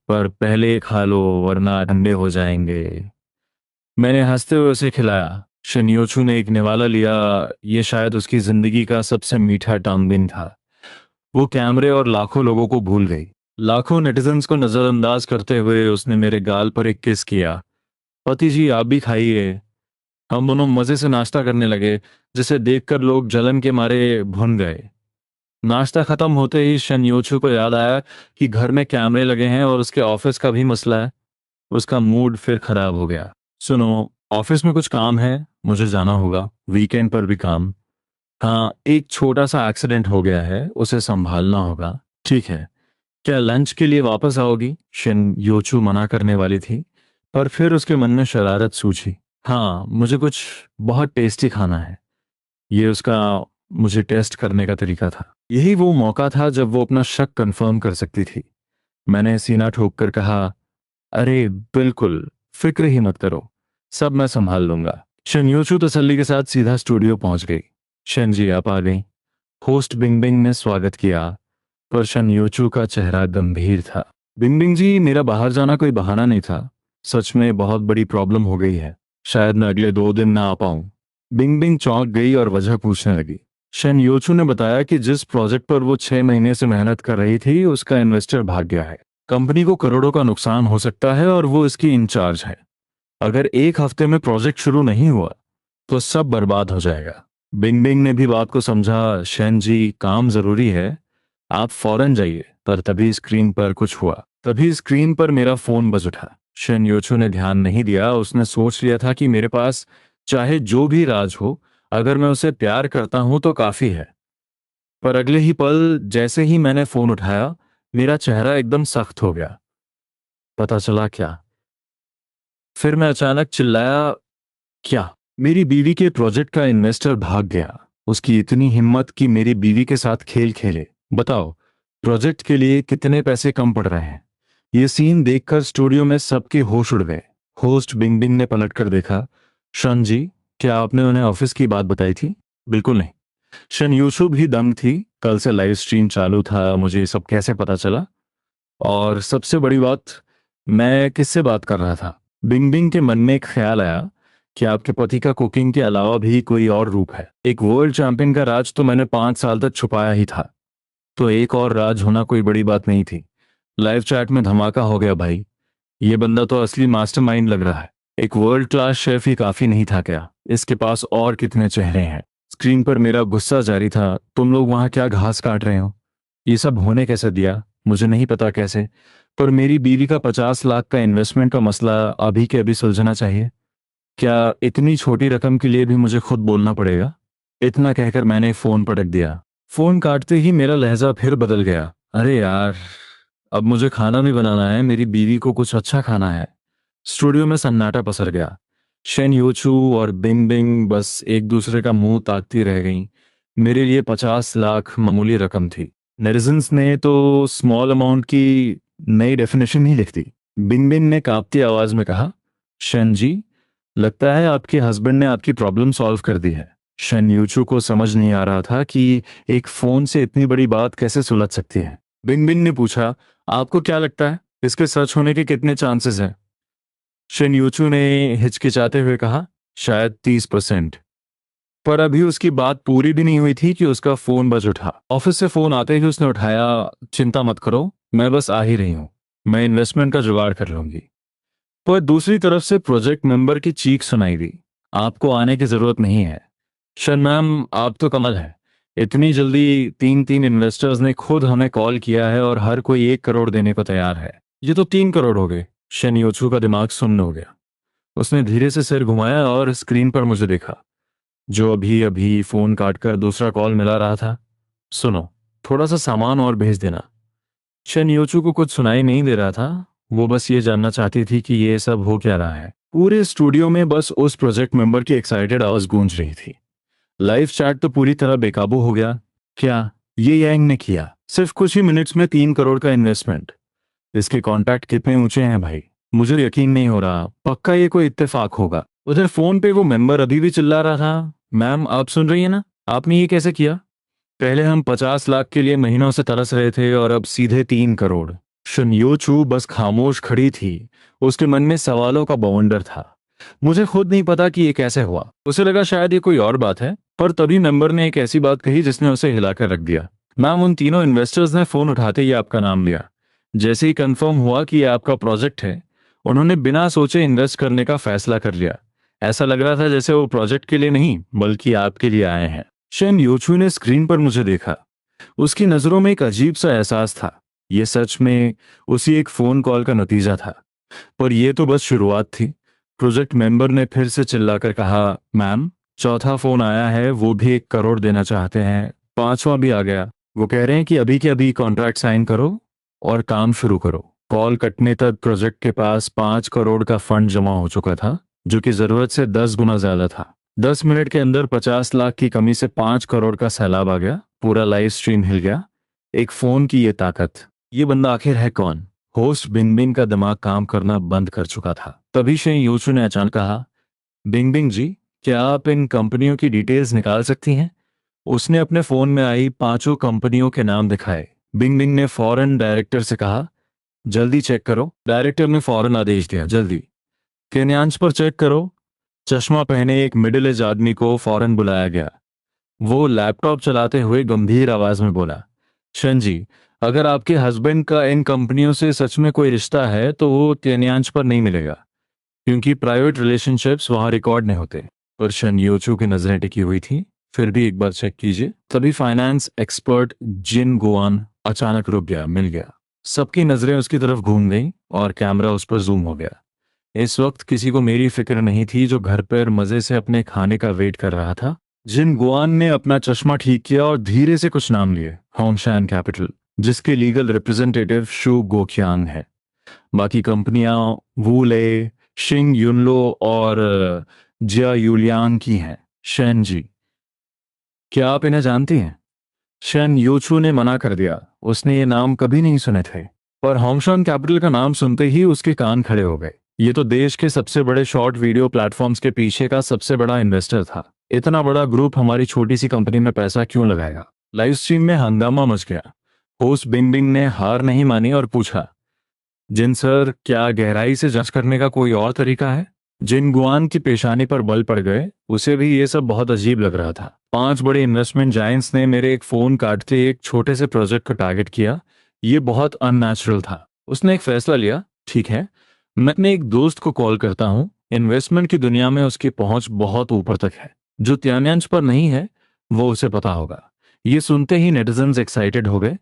पर पहले खा लो वरना ठंडे हो जाएंगे। मैंने हंसते हुए उसे खिलाया। शनियोचू ने एक निवाला लिया। ये शायद उसकी जिंदगी का सबसे मीठा टांगबिन था। वो कैमरे और लाखों लोगों को भूल गई। लाखों नेटिजन्स को नजरअंदाज करते हुए उसने मेरे गाल पर एक किस किया। पति जी, आप भी खाइए। हम दोनों मजे से नाश्ता करने लगे, जिसे देखकर लोग जलन के मारे भुन गए। नाश्ता खत्म होते ही शनयोचू को याद आया कि घर में कैमरे लगे हैं और उसके ऑफिस का भी मसला है। उसका मूड फिर खराब हो गया। सुनो, ऑफिस में कुछ काम है, मुझे जाना होगा। वीकेंड पर भी काम। हाँ, एक छोटा सा एक्सीडेंट हो गया है, उसे संभालना होगा। ठीक है, क्या लंच के लिए वापस आओगी? शिन योचू मना करने वाली थी, पर फिर उसके मन में शरारत सूझी। हाँ, मुझे कुछ बहुत टेस्टी खाना है। ये उसका मुझे टेस्ट करने का तरीका था। यही वो मौका था जब वो अपना शक कंफर्म कर सकती थी। मैंने सीना ठोक कर कहा, अरे बिल्कुल, फिक्र ही मत करो, सब मैं संभाल लूंगा। शनयूचू तसल्ली के साथ सीधा स्टूडियो पहुंच गई। शन जी, आप आ गई। होस्ट बिंगबिंग ने स्वागत किया, पर शनयूचू का चेहरा गंभीर था। बिंगबिंग जी, मेरा बाहर जाना कोई बहाना नहीं था। सच में बहुत बड़ी प्रॉब्लम हो गई है। शायद मैं अगले 2 दिन ना आ पाऊं। बिंगबिंग चौंक गई और वजह पूछने लगी। शन योचू ने बताया कि जिस प्रोजेक्ट पर वो 6 महीने से मेहनत कर रही थी, उसका इन्वेस्टर भाग गया है। कंपनी को करोड़ों का नुकसान हो सकता है और वो इसकी इंचार्ज है। अगर एक हफ्ते में प्रोजेक्ट शुरू नहीं हुआ तो सब बर्बाद हो जाएगा। बिंग बिंग ने भी बात को समझा। शन जी, काम जरूरी है, आप फौरन जाइए। पर तभी स्क्रीन पर कुछ हुआ। तभी स्क्रीन पर मेरा फोन बज उठा। शन योचू ने ध्यान नहीं दिया। उसने सोच लिया था कि मेरे पास चाहे जो भी राज हो, अगर मैं उसे प्यार करता हूं तो काफी है। पर अगले ही पल जैसे ही मैंने फोन उठाया, मेरा चेहरा एकदम सख्त हो गया। पता चला क्या? फिर मैं अचानक चिल्लाया, क्या? मेरी बीवी के प्रोजेक्ट का इन्वेस्टर भाग गया। उसकी इतनी हिम्मत कि मेरी बीवी के साथ खेल खेले। बताओ, प्रोजेक्ट के लिए कितने पैसे कम पड़ रहे हैं? ये सीन देखकर स्टूडियो में सबके होश उड़ गए। होस्ट बिंग बिंग ने पलट कर देखा। शन जी, क्या आपने उन्हें ऑफिस की बात बताई थी? बिल्कुल नहीं। शन यूसु भी दम थी। कल से लाइव स्ट्रीम चालू था, मुझे ये सब कैसे पता चला? और सबसे बड़ी बात, मैं किससे बात कर रहा था? बिंग बिंग के मन में एक ख्याल आया कि आपके पति का कुकिंग के अलावा भी कोई और रूप है। एक वर्ल्ड चैंपियन का राज तो मैंने 5 साल तक छुपाया ही था, तो एक और राज होना कोई बड़ी बात नहीं थी। लाइव चैट में धमाका हो गया भाई। ये बंदा तो असली मास्टरमाइंड लग रहा है। एक वर्ल्ड क्लास शेफ ही काफी नहीं था क्या? इसके पास और कितने चेहरे हैं? स्क्रीन पर मेरा गुस्सा जारी था। तुम लोग वहां क्या घास काट रहे हो? ये सब होने कैसे दिया? मुझे नहीं पता कैसे, पर मेरी बीवी का 50 लाख का इन्वेस्टमेंट का मसला अभी के अभी सुलझना चाहिए। क्या इतनी छोटी रकम के लिए भी मुझे खुद बोलना पड़ेगा? इतना कहकर मैंने फोन पटक दिया। फोन काटते ही मेरा लहजा फिर बदल गया। अरे यार, अब मुझे खाना भी बनाना है, मेरी बीवी को कुछ अच्छा खाना है। स्टूडियो में सन्नाटा पसर गया। शेन यूचू और बिंग बिंग बस एक दूसरे का मुंह ताकती रह गईं। मेरे लिए 50 लाख मामूली रकम थी। नेटिजन्स ने तो स्मॉल अमाउंट की नई डेफिनेशन ही लिख दी। बिंग बिंग ने कांपती आवाज में कहा, शेन जी, लगता है आपके हस्बैंड ने आपकी प्रॉब्लम सॉल्व कर दी है। शेन यूचू को समझ नहीं आ रहा था कि एक फोन से इतनी बड़ी बात कैसे सुलझ सकती है। बिंग बिंग ने पूछा, आपको क्या लगता है इसके सच होने के कितने चांसेस हैं? शेन यूचू ने हिचकिचाते हुए कहा, शायद 30%। पर अभी उसकी बात पूरी भी नहीं हुई थी कि उसका फोन बज उठा। ऑफिस से फोन आते ही उसने उठाया। चिंता मत करो, मैं बस आ ही रही हूँ, मैं इन्वेस्टमेंट का जुगाड़ कर लूंगी। पर दूसरी तरफ से प्रोजेक्ट मेंबर की चीख सुनाई दी, आपको आने की जरूरत नहीं है। शन मैम, आप तो कमल है। इतनी जल्दी तीन तीन इन्वेस्टर्स ने खुद हमें कॉल किया है और हर कोई 1 करोड़ देने को तैयार है। ये तो 3 करोड़ हो गए। शन योचू का दिमाग सुन्न हो गया। उसने धीरे से सिर घुमाया और स्क्रीन पर मुझे देखा, जो अभी अभी फोन काटकर दूसरा कॉल मिला रहा था। सुनो, थोड़ा सा सामान और भेज देना। शन योचू को कुछ सुनाई नहीं दे रहा था। वो बस ये जानना चाहती थी कि ये सब हो क्या रहा है। पूरे स्टूडियो में बस उस प्रोजेक्ट मेंबर की एक्साइटेड आवाज गूंज रही थी। लाइव चैट तो पूरी तरह बेकाबू हो गया। क्या ये यांग ने किया? सिर्फ कुछ ही मिनट्स में 3 करोड़ का इन्वेस्टमेंट। इसके कॉन्टैक्ट कितने ऊंचे हैं भाई? मुझे यकीन नहीं हो रहा। पक्का ये कोई इत्तेफाक होगा। उधर फोन पे वो मेंबर अभी भी चिल्ला रहा था, मैम आप सुन रही है ना? आपने ये कैसे किया? पहले हम 50 लाख के लिए महीनों से तरस रहे थे और अब सीधे 3 करोड़। शनयोचू बस खामोश खड़ी थी। उसके मन में सवालों का बवंडर था। मुझे खुद नहीं पता कि ये कैसे हुआ। उसे लगा शायद ये कोई और बात है, पर तभी मेंबर ने एक ऐसी बात कही जिसने उसे हिलाकर रख दिया। मैम, उन तीनों इन्वेस्टर्स ने फोन उठाते ही आपका नाम लिया। जैसे ही कंफर्म हुआ कि ये आपका प्रोजेक्ट है, उन्होंने बिना सोचे इन्वेस्ट करने का फैसला कर लिया। ऐसा लग रहा था जैसे वो प्रोजेक्ट के लिए नहीं बल्कि आपके लिए आए हैं। शेन योचू ने स्क्रीन पर मुझे देखा। उसकी नजरों में एक अजीब सा एहसास था। यह सच में उसी एक फोन कॉल का नतीजा था। पर यह तो बस शुरुआत थी। प्रोजेक्ट मेंबर ने फिर से चिल्लाकर कहा, मैम, चौथा फोन आया है, वो भी 1 करोड़ देना चाहते हैं। पांचवा भी आ गया। वो कह रहे हैं कि अभी के अभी कॉन्ट्रैक्ट साइन करो और काम शुरू करो। कॉल कटने तक प्रोजेक्ट के पास 5 करोड़ का फंड जमा हो चुका था, जो कि जरूरत से 10 गुना ज्यादा था। 10 मिनट के अंदर 50 लाख की कमी से 5 करोड़ का सैलाब आ गया। पूरा लाइव स्ट्रीम हिल गया। एक फोन की ये ताकत। ये बंदा आखिर है कौन? होस्ट बिंग बिंग का दिमाग काम करना बंद कर चुका था। तभी शेन यूचू ने अचानक कहा, बिंग बिंग जी, क्या आप इन कंपनियों की डिटेल्स निकाल सकती हैं? उसने अपने फोन में आई पांचों कंपनियों के नाम दिखाए। बिंग बिंग ने फौरन डायरेक्टर से कहा, जल्दी चेक करो। डायरेक्टर ने फौरन आदेश दिया, जल्दी। केन्यांश पर चेक करो। चश्मा पहने एक मिडिल एज आदमी को फौरन बुलाया गया। वो लैपटॉप चलाते हुए गंभीर आवाज में बोला, शन जी, अगर आपके हस्बैंड का इन कंपनियों से सच में कोई रिश्ता है तो वो केन्यांश पर नहीं मिलेगा, क्योंकि प्राइवेट रिलेशनशिप्स वहां रिकॉर्ड नहीं होते। पर शन योचू की नजरें टिकी हुई थी। फिर भी एक बार चेक कीजिए। तभी फाइनेंस एक्सपर्ट जिन गुआन अचानक रुक गया, मिल गया। सबकी नजरें उसकी तरफ घूम गईं और कैमरा उस पर जूम हो गया। इस वक्त किसी को मेरी फिक्र नहीं थी, जो घर पर मजे से अपने खाने का वेट कर रहा था। जिन गुआन ने अपना चश्मा ठीक किया और धीरे से कुछ नाम लिए। होंगशैन कैपिटल, जिसके लीगल रिप्रेजेंटेटिव शू गोक्यांग है। बाकी कंपनियां वूले, शिंग युनलो और जिया यूलियांग की हैं। शेन जी, क्या आप इन्हें जानती हैं? शेन यूचू ने मना कर दिया। उसने ये नाम कभी नहीं सुने थे। पर होंगशैन कैपिटल का नाम सुनते ही उसके कान खड़े हो गए। ये तो देश के सबसे बड़े शॉर्ट वीडियो प्लेटफॉर्म्स के पीछे का सबसे बड़ा इन्वेस्टर था। इतना बड़ा ग्रुप हमारी छोटी सी कंपनी में पैसा क्यों लगाएगा? लाइव स्ट्रीम में हंगामा मच गया। होस्ट बिंग बिंग ने हार नहीं मानी और पूछा, जिन सर, क्या गहराई से जांच करने का कोई और तरीका है? जिन गुआन की पेशानी पर बल पड़ गए। उसे भी ये सब बहुत अजीब लग रहा था। 5 बड़े इन्वेस्टमेंट जायंट्स ने मेरे एक फोन काटते एक छोटे से प्रोजेक्ट का टारगेट किया। ये बहुत अननेचुरल था। उसने एक फैसला लिया, ठीक है, मैं अपने एक दोस्त को कॉल करता हूँ। इन्वेस्टमेंट की दुनिया में उसकी पहुंच बहुत ऊपर तक है। जो त्यान्यांश पर नहीं है वो उसे पता होगा। ये सुनते ही नेटिजन्स एक्साइटेड हो गए।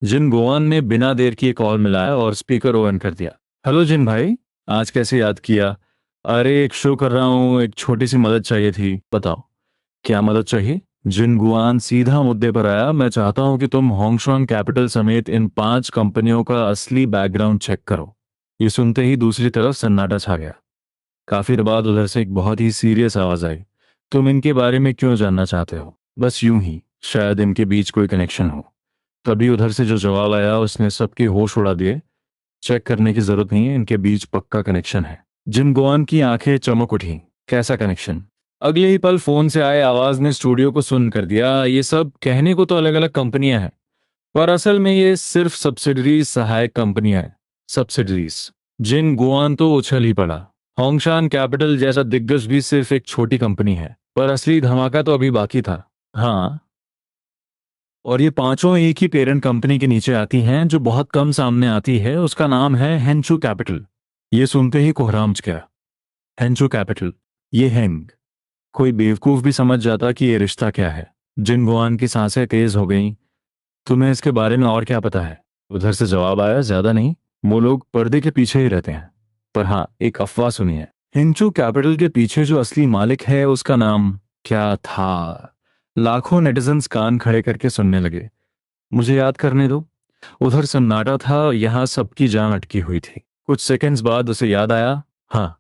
जिन गोवान ने बिना देर किए कॉल मिलाया और स्पीकर ऑन कर दिया। हेलो जिन भाई, आज कैसे याद किया? अरे एक शो कर रहा हूँ, एक छोटी सी मदद चाहिए थी। बताओ, क्या मदद चाहिए? जिन गुआन सीधा मुद्दे पर आया। मैं चाहता हूँ कि तुम होंगशोंग कैपिटल समेत इन 5 कंपनियों का असली बैकग्राउंड चेक करो। ये सुनते ही दूसरी तरफ सन्नाटा छा गया। काफी देर बाद उधर से एक बहुत ही सीरियस आवाज आई। तुम इनके बारे में क्यों जानना चाहते हो? बस यूं ही, शायद इनके बीच कोई कनेक्शन हो। तभी उधर से जो जवाब आया उसने सबके होश उड़ा दिए। चेक करने की जरूरत नहीं है, इनके बीच पक्का कनेक्शन है। जिन गोवान की आंखें चमक उठी। कैसा कनेक्शन? अगले ही पल फोन से आए आवाज ने स्टूडियो को सुन कर दिया। ये सब कहने को तो अलग अलग कंपनियां हैं, पर असल में ये सिर्फ सब्सिडरीज, सहायक कंपनियां हैं। सब्सिडरीज। जिन गुआन तो उछल ही पड़ा। होंगशान कैपिटल जैसा दिग्गज भी सिर्फ एक छोटी कंपनी है, पर असली धमाका तो अभी बाकी था। हाँ, और ये पांचों एक ही पेरेंट कंपनी के नीचे आती हैं जो बहुत कम सामने आती है। उसका नाम है हेंचू कैपिटल। ये सुनते ही कोहराम गया। हेंचू कैपिटल, ये हेंग। कोई बेवकूफ भी समझ जाता कि ये रिश्ता क्या है। जिन गुआन की सांसें तेज हो गईं। तुम्हें इसके बारे में और क्या पता है? उधर से जवाब आया, ज्यादा नहीं, वो लोग पर्दे के पीछे ही रहते हैं। पर हाँ, एक अफवाह सुनी है। हिंचू कैपिटल के पीछे जो असली मालिक है उसका नाम क्या था? लाखों नेटिजन्स कान खड़े करके सुनने लगे। मुझे याद करने दो। उधर सन्नाटा था, यहाँ सबकी जान अटकी हुई थी। कुछ सेकंड्स बाद उसे याद आया, हाँ,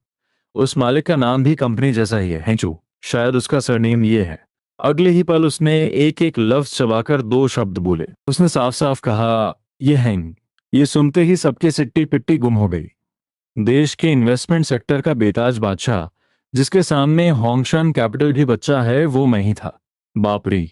उस मालिक का नाम भी कंपनी जैसा ही है, हेंचू। शायद उसका सरनेम ये है। अगले ही पल उसने एक एक लफ्ज चबाकर 2 शब्द बोले। उसने साफ साफ कहा, ये हैंग। ये सुनते ही सबके सिट्टी पिट्टी गुम हो गई। देश के इन्वेस्टमेंट सेक्टर का बेताज बादशाह, जिसके सामने होंगशान कैपिटल भी बच्चा है, वो मैं ही था। बाप रे,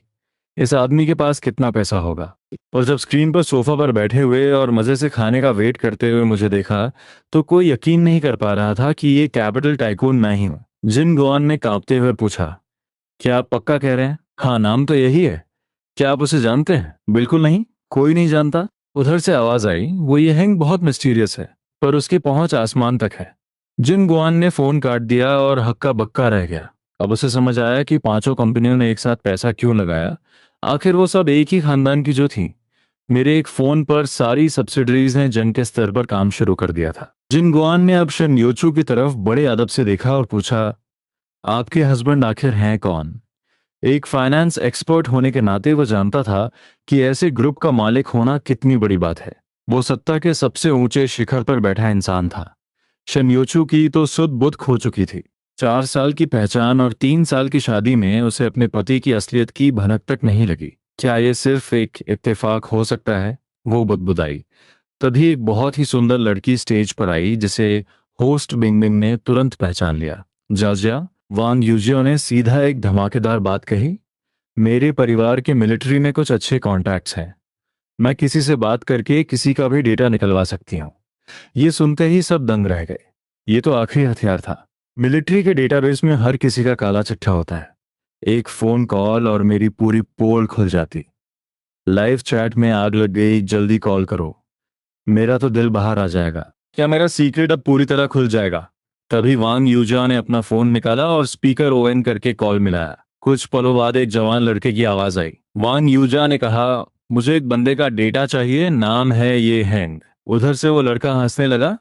इस आदमी के पास कितना पैसा होगा? और जब स्क्रीन पर सोफा पर बैठे हुए और मजे से खाने का वेट करते हुए मुझे देखा, तो कोई यकीन नहीं कर पा रहा था कि ये कैपिटल टाइकून मैं ही हूँ। जिन गोवान ने कांपते हुए पूछा, क्या आप पक्का कह रहे हैं? हाँ, नाम तो यही है। क्या आप उसे जानते हैं? बिल्कुल नहीं, कोई नहीं जानता। उधर से आवाज आई, वो ये हैंग बहुत मिस्टीरियस है, पर उसकी पहुंच आसमान तक है। जिन गुआन ने फोन काट दिया और हक्का बक्का रह गया। अब उसे समझ आया कि पांचों कंपनियों ने एक साथ पैसा क्यों लगाया। आखिर वो सब एक ही खानदान की जो थी। मेरे एक फोन पर सारी सब्सिडरीज ने जंग के स्तर पर काम शुरू कर दिया था। जिन गुआन ने अब शनयोचू की तरफ बड़े अदब से देखा और पूछा, आपके हस्बैंड आखिर हैं कौन? एक फाइनेंस एक्सपर्ट होने के नाते वो जानता था कि ऐसे ग्रुप का मालिक होना कितनी बड़ी बात है। वो सत्ता के सबसे ऊंचे शिखर पर बैठा इंसान था। शनयोचू की तो सुध बुध खो चुकी थी। 4 साल की पहचान और 3 साल की शादी में उसे अपने पति की असलियत की भनक तक नहीं लगी। क्या ये सिर्फ एक इत्तेफाक हो सकता है? वो बुदबुदाई। तभी एक बहुत ही सुंदर लड़की स्टेज पर आई, जिसे होस्ट बिंगबिंग ने तुरंत पहचान लिया। जाजिया वांग यूजियो ने सीधा एक धमाकेदार बात कही, मेरे परिवार के मिलिट्री में कुछ अच्छे कॉन्टैक्ट्स हैं। मैं किसी से बात करके किसी का भी डेटा निकलवा सकती हूँ। ये सुनते ही सब दंग रह गए। ये तो आखिरी हथियार था। मिलिट्री के डेटाबेस में हर किसी का काला चिट्ठा होता है। एक फोन कॉल और मेरी पूरी पोल खुल जाती। लाइव चैट में आग लग गई, जल्दी कॉल करो। मेरा तो दिल बाहर आ जाएगा। क्या मेरा सीक्रेट अब पूरी तरह खुल जाएगा? तभी वांग यूजा ने अपना फोन निकाला और स्पीकर ओन करके कॉल मिलाया। कुछ पलों बाद एक जवान लड़के की आवाज आई। वांग यूजा ने कहा, मुझे एक बंदे का डेटा चाहिए, नाम है ये हैंग। उधर से वो लड़का हंसने लगा।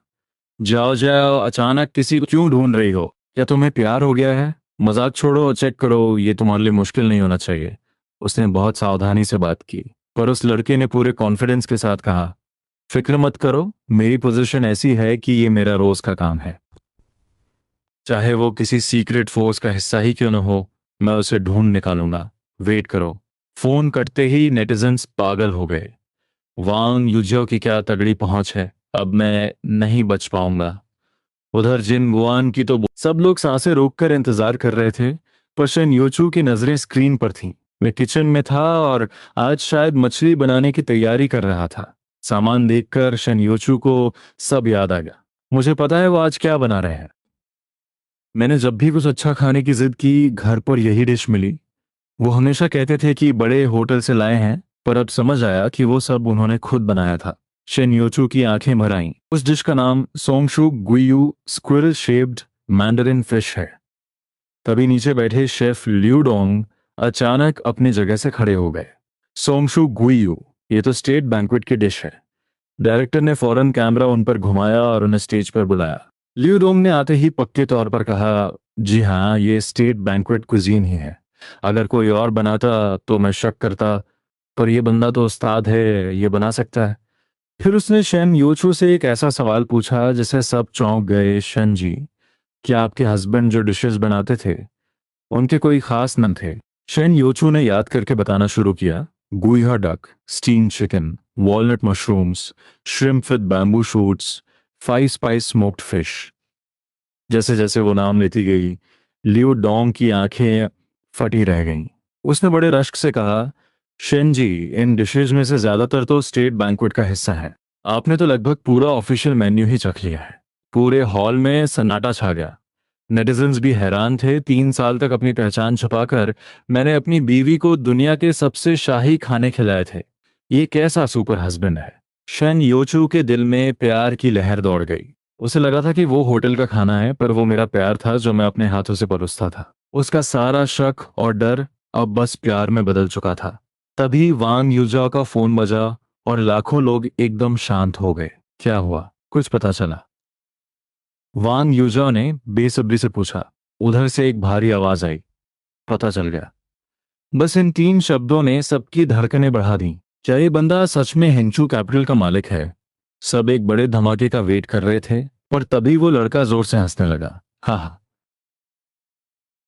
जाओ जाओ, अचानक किसी को क्यों ढूंढ रही हो? क्या तुम्हें प्यार हो गया है? मजाक छोड़ो और चेक करो, ये तुम्हारे लिए मुश्किल नहीं होना चाहिए। उसने बहुत सावधानी से बात की, पर उस लड़के ने पूरे कॉन्फिडेंस के साथ कहा, फिक्र मत करो, मेरी पोजीशन ऐसी है कि ये मेरा रोज का काम है। चाहे वो किसी सीक्रेट फोर्स का हिस्सा ही क्यों न हो, मैं उसे ढूंढ निकालूंगा। वेट करो। फोन कटते ही नेटिजन्स पागल हो गए। वांग यूजियो की क्या तगड़ी पहुंच है, अब मैं नहीं बच पाऊंगा। उधर जिन गुआन की तो सब लोग सांसें रोककर इंतजार कर रहे थे, पर शन योचू की नजरें स्क्रीन पर थीं। मैं किचन में था और आज शायद मछली बनाने की तैयारी कर रहा था। सामान देखकर शन योचू को सब याद आ गया। मुझे पता है वो आज क्या बना रहे हैं। मैंने जब भी कुछ अच्छा खाने की जिद की, घर पर यही डिश मिली। वो हमेशा कहते थे कि बड़े होटल से लाए हैं, पर अब समझ आया कि वो सब उन्होंने खुद बनाया था। शेन योचू की आंखें भर आईं। उस डिश का नाम सोंगशु गुयू स्क्विरल शेप्ड मैंडरिन फिश है। तभी नीचे बैठे शेफ लिू डोंग अचानक अपनी जगह से खड़े हो गए। सोंगशु गुयू, ये तो स्टेट बैंक्वेट की डिश है। डायरेक्टर ने फौरन कैमरा उन पर घुमाया और उन्हें स्टेज पर बुलाया। लिू डोंग ने आते ही पक्के तौर पर कहा, जी हाँ, ये स्टेट बैंक्वेट कुजीन ही है। अगर कोई और बनाता तो मैं शक करता, पर ये बंदा तो उस्ताद है, ये बना सकता है। फिर उसने शेन योचू से एक ऐसा सवाल पूछा जिसे सब चौंक गए। शन जी, क्या आपके हस्बैंड जो डिशेस बनाते थे उनके कोई खास नाम थे? शेन योचू ने याद करके बताना शुरू किया। गुइहा duck, steam chicken, walnut mushrooms, shrimp with bamboo shoots, 5 spice smoked fish. जैसे जैसे वो नाम लेती गई, लियो डोंग की आंखें फटी रह गईं। उसने बड़े रश्क से कहा, शेन जी, इन डिशेज में से ज्यादातर तो स्टेट बैंक्वेट का हिस्सा है। आपने तो लगभग पूरा ऑफिशियल मेन्यू ही चख लिया है। पूरे हॉल में सन्नाटा छा गया। नेटिजन्स भी हैरान थे। 3 साल तक अपनी पहचान छुपाकर मैंने अपनी बीवी को दुनिया के सबसे शाही खाने खिलाए थे। ये कैसा सुपर हस्बैंड है। शन योचू के दिल में प्यार की लहर दौड़ गई। उसे लगा था कि वो होटल का खाना है, पर वो मेरा प्यार था जो मैं अपने हाथों से परोसता था। उसका सारा शक और डर अब बस प्यार में बदल चुका था। तभी वांग यूजा का फोन बजा और लाखों लोग एकदम शांत हो गए। क्या हुआ, कुछ पता चला? वांग यूजा ने बेसब्री से पूछा। उधर से एक भारी आवाज आई, पता चल गया। बस इन 3 शब्दों ने सबकी धड़कनें बढ़ा दी। क्या ये बंदा सच में हेंचू कैपिटल का मालिक है? सब एक बड़े धमाके का वेट कर रहे थे, पर तभी वो लड़का जोर से हंसने लगा। हा हा,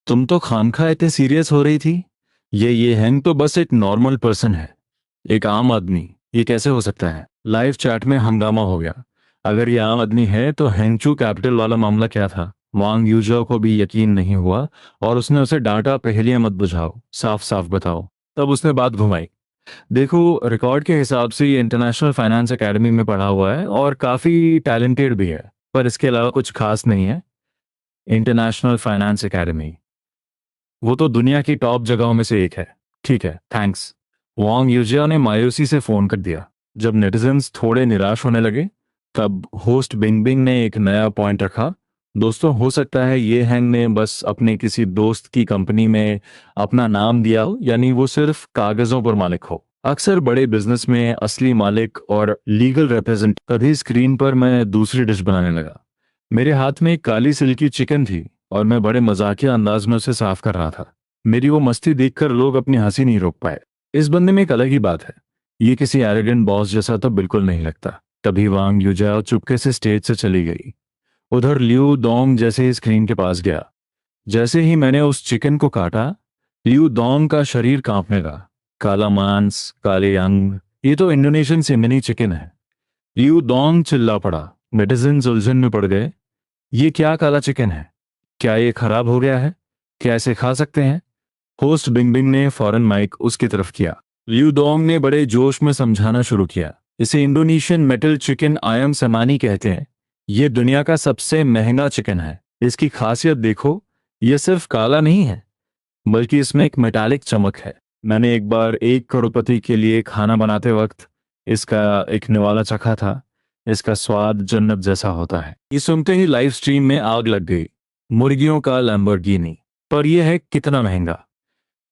तुम तो खामखा इतने सीरियस हो रही थी। ये हैंग तो बस एक नॉर्मल पर्सन है, एक आम आदमी। ये कैसे हो सकता है? लाइव चैट में हंगामा हो गया। अगर ये आम आदमी है तो हेंचू कैपिटल वाला मामला क्या था? वांग यूजर को भी यकीन नहीं हुआ और उसने उसे डांटा, पहेलियां मत बुझाओ, साफ साफ बताओ। तब उसने बात घुमाई। देखो, रिकॉर्ड के हिसाब से ये इंटरनेशनल फाइनेंस एकेडमी में पढ़ा हुआ है और काफ़ी टैलेंटेड भी है, पर इसके अलावा कुछ खास नहीं है। इंटरनेशनल फाइनेंस एकेडमी, वो तो दुनिया की टॉप जगहों में से एक है। ठीक है, थैंक्स। वांग यूजिया ने मायूसी से फोन कर दिया। जब नेटिजन्स थोड़े निराश होने लगे, तब होस्ट बिंग बिंग ने एक नया पॉइंट रखा। दोस्तों, हो सकता है ये हैंग ने बस अपने किसी दोस्त की कंपनी में अपना नाम दिया हो, यानी वो सिर्फ कागजों पर मालिक हो। अक्सर बड़े बिजनेस में असली मालिक और लीगल रिप्रेजेंट। तभी स्क्रीन पर मैं दूसरी डिश बनाने लगा। मेरे हाथ में एक काली सिल्की चिकन थी और मैं बड़े मजाकिया अंदाज में उसे साफ कर रहा था। मेरी वो मस्ती देखकर लोग अपनी हंसी नहीं रोक पाए। इस बंदे में एक अलग ही बात है। ये किसी एरोगेंट बॉस जैसा तो बिल्कुल नहीं लगता। तभी वांग यूजाओ चुपके से स्टेज से चली गई। उधर लिू डोंग जैसे ही स्क्रीन के पास गया, जैसे ही मैंने उस चिकन को काटा, लिू डोंग का शरीर कांपने लगा। काला मांस, काले अंग, ये तो इंडोनेशियन सिमनी चिकन है। लिू डोंग चिल्ला पड़ा। नेटिजन्स उलझन में पड़ गए। ये क्या काला चिकन है? क्या ये खराब हो गया है? क्या इसे खा सकते हैं? होस्ट बिंग बिंग ने फौरन माइक उसकी तरफ किया। लिू डोंग ने बड़े जोश में समझाना शुरू किया। इसे इंडोनेशियन मेटल चिकन आयम समानी कहते हैं। ये दुनिया का सबसे महंगा चिकन है। इसकी खासियत देखो, ये सिर्फ काला नहीं है, बल्कि इसमें एक मेटालिक चमक है। मैंने एक बार एक करोड़पति के लिए खाना बनाते वक्त इसका एक निवाला चखा था। इसका स्वाद जन्नत जैसा होता है। ये सुनते ही लाइव स्ट्रीम में आग लग गई। मुर्गियों का लैम्बोर्गिनी, पर यह है कितना महंगा।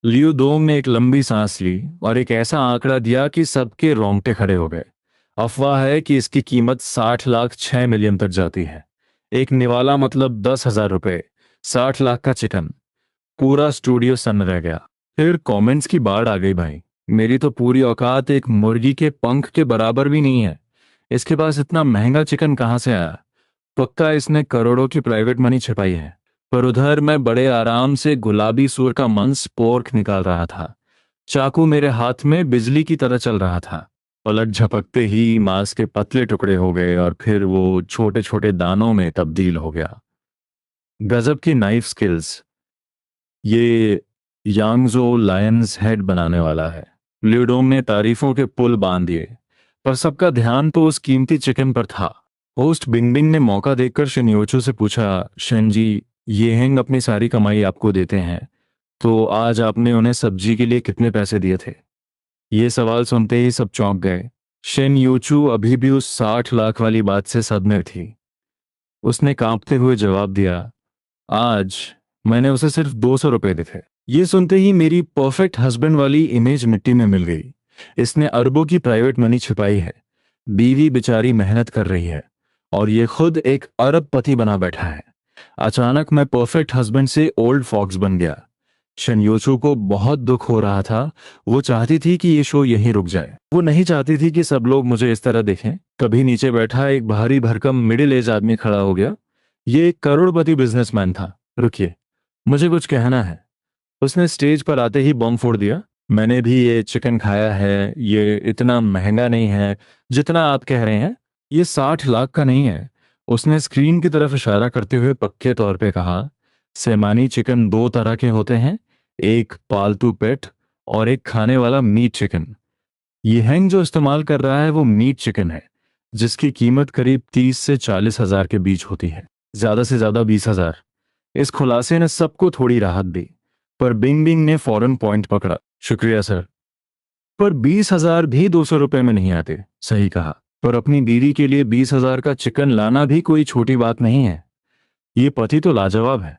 लियो डोंग ने एक लंबी सांस ली और एक ऐसा आंकड़ा दिया कि सबके रोंगटे खड़े हो गए। अफवाह है कि इसकी कीमत 60 लाख 6 मिलियन तक जाती है। एक निवाला मतलब 10,000 रुपए। 60 लाख का चिकन। पूरा स्टूडियो सन्न रह गया। फिर कमेंट्स की बाढ़ आ गई भाई। मेरी तो पूरी औकात एक मुर्गी के पंख के बराबर भी नहीं है। इसके पास इतना महंगा चिकन कहाँ से आया? पक्का इसने करोड़ों की प्राइवेट मनी छिपाई है। पर उधर मैं बड़े आराम से गुलाबी सूर का मांस पोर्क निकाल रहा था। चाकू मेरे हाथ में बिजली की तरह चल रहा था। पलक झपकते ही मांस के पतले टुकड़े हो गए और फिर वो छोटे छोटे दानों में तब्दील हो गया। गजब की नाइफ स्किल्स। ये यांगजो लायंस हेड बनाने वाला है। ल्यूडोंग ने तारीफों के पुल बांध दिए, पर सबका ध्यान तो उस कीमती चिकन पर था। होस्ट बिंगबिंग ने मौका देखकर शिनयोचू से पूछा, शन जी, ये हैंग अपनी सारी कमाई आपको देते हैं, तो आज आपने उन्हें सब्जी के लिए कितने पैसे दिए थे? ये सवाल सुनते ही सब चौंक गए। शेन यूचू अभी भी उस 60 लाख वाली बात से सदमे थी। उसने कांपते हुए जवाब दिया, आज मैंने उसे सिर्फ 200 रुपए दिए थे। ये सुनते ही मेरी परफेक्ट हस्बैंड वाली इमेज मिट्टी में मिल गई। इसने अरबों की प्राइवेट मनी छिपाई है, बीवी बेचारी मेहनत कर रही है, और ये खुद एक अरबपति बना बैठा है। अचानक मैं परफेक्ट हस्बैंड से ओल्ड फॉक्स बन गया। शनयोचू को बहुत दुख हो रहा था। वो चाहती थी कि ये शो यहीं रुक जाए। वो नहीं चाहती थी कि सब लोग मुझे इस तरह देखें। कभी नीचे बैठा एक भारी भरकम मिडिल एज आदमी खड़ा हो गया। ये एक करोड़पति बिजनेसमैन था। रुकिए, मुझे कुछ कहना है। उसने स्टेज पर आते ही बम फोड़ दिया। मैंने भी ये चिकन खाया है। ये इतना महंगा नहीं है जितना आप कह रहे हैं। ये 60 लाख का नहीं है। उसने स्क्रीन की तरफ इशारा करते हुए पक्के तौर पे कहा, सेमानी चिकन दो तरह के होते हैं, एक पालतू पेट और एक खाने वाला मीट चिकन। ये हैंग जो इस्तेमाल कर रहा है वो मीट चिकन है, जिसकी कीमत करीब 30 से 40 हजार के बीच होती है, ज्यादा से ज्यादा 20 हजार। इस खुलासे ने सबको थोड़ी राहत दी, पर बिंग बिंग ने फौरन पॉइंट पकड़ा। शुक्रिया सर, पर 20 हजार भी 200 रुपए में नहीं आते। सही कहा, पर अपनी बीवी के लिए 20 हजार का चिकन लाना भी कोई छोटी बात नहीं है। ये पति तो लाजवाब है।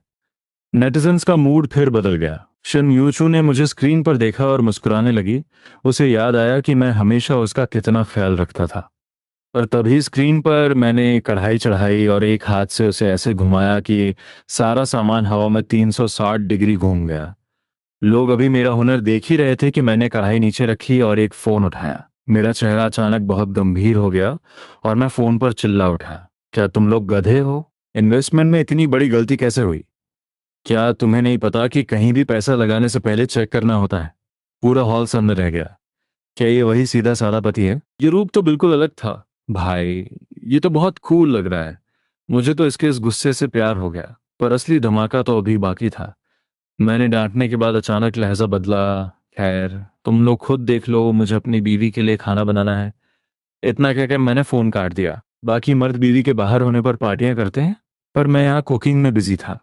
नेटिजन्स का मूड फिर बदल गया। शन यूचू ने मुझे स्क्रीन पर देखा और मुस्कुराने लगी। उसे याद आया कि मैं हमेशा उसका कितना ख्याल रखता था। पर तभी स्क्रीन पर मैंने कढ़ाई चढ़ाई और एक हाथ से उसे ऐसे घुमाया कि सारा सामान हवा में 360 डिग्री घूम गया। लोग अभी मेरा हुनर देख ही रहे थे कि मैंने कढ़ाई नीचे रखी और एक फोन उठाया। मेरा चेहरा अचानक बहुत गंभीर हो गया और मैं फोन पर चिल्ला उठा, क्या तुम लोग गधे हो? इन्वेस्टमेंट में इतनी बड़ी गलती कैसे हुई? क्या तुम्हें नहीं पता कि कहीं भी पैसा लगाने से पहले चेक करना होता है? पूरा हॉल सामने रह गया। क्या ये वही सीधा साधा पति है? ये रूप तो बिल्कुल अलग था। भाई, ये तो बहुत कूल लग रहा है। मुझे तो इसके इस गुस्से से प्यार हो गया, पर असली धमाका तो अभी बाकी था। मैंने डांटने के बाद अचानक लहजा बदला। खैर, तुम लोग खुद देख लो, मुझे अपनी बीवी के लिए खाना बनाना है। इतना कहकर मैंने फोन काट दिया। बाकी मर्द बीवी के बाहर होने पर पार्टियां करते हैं, पर मैं यहाँ कुकिंग में बिजी था।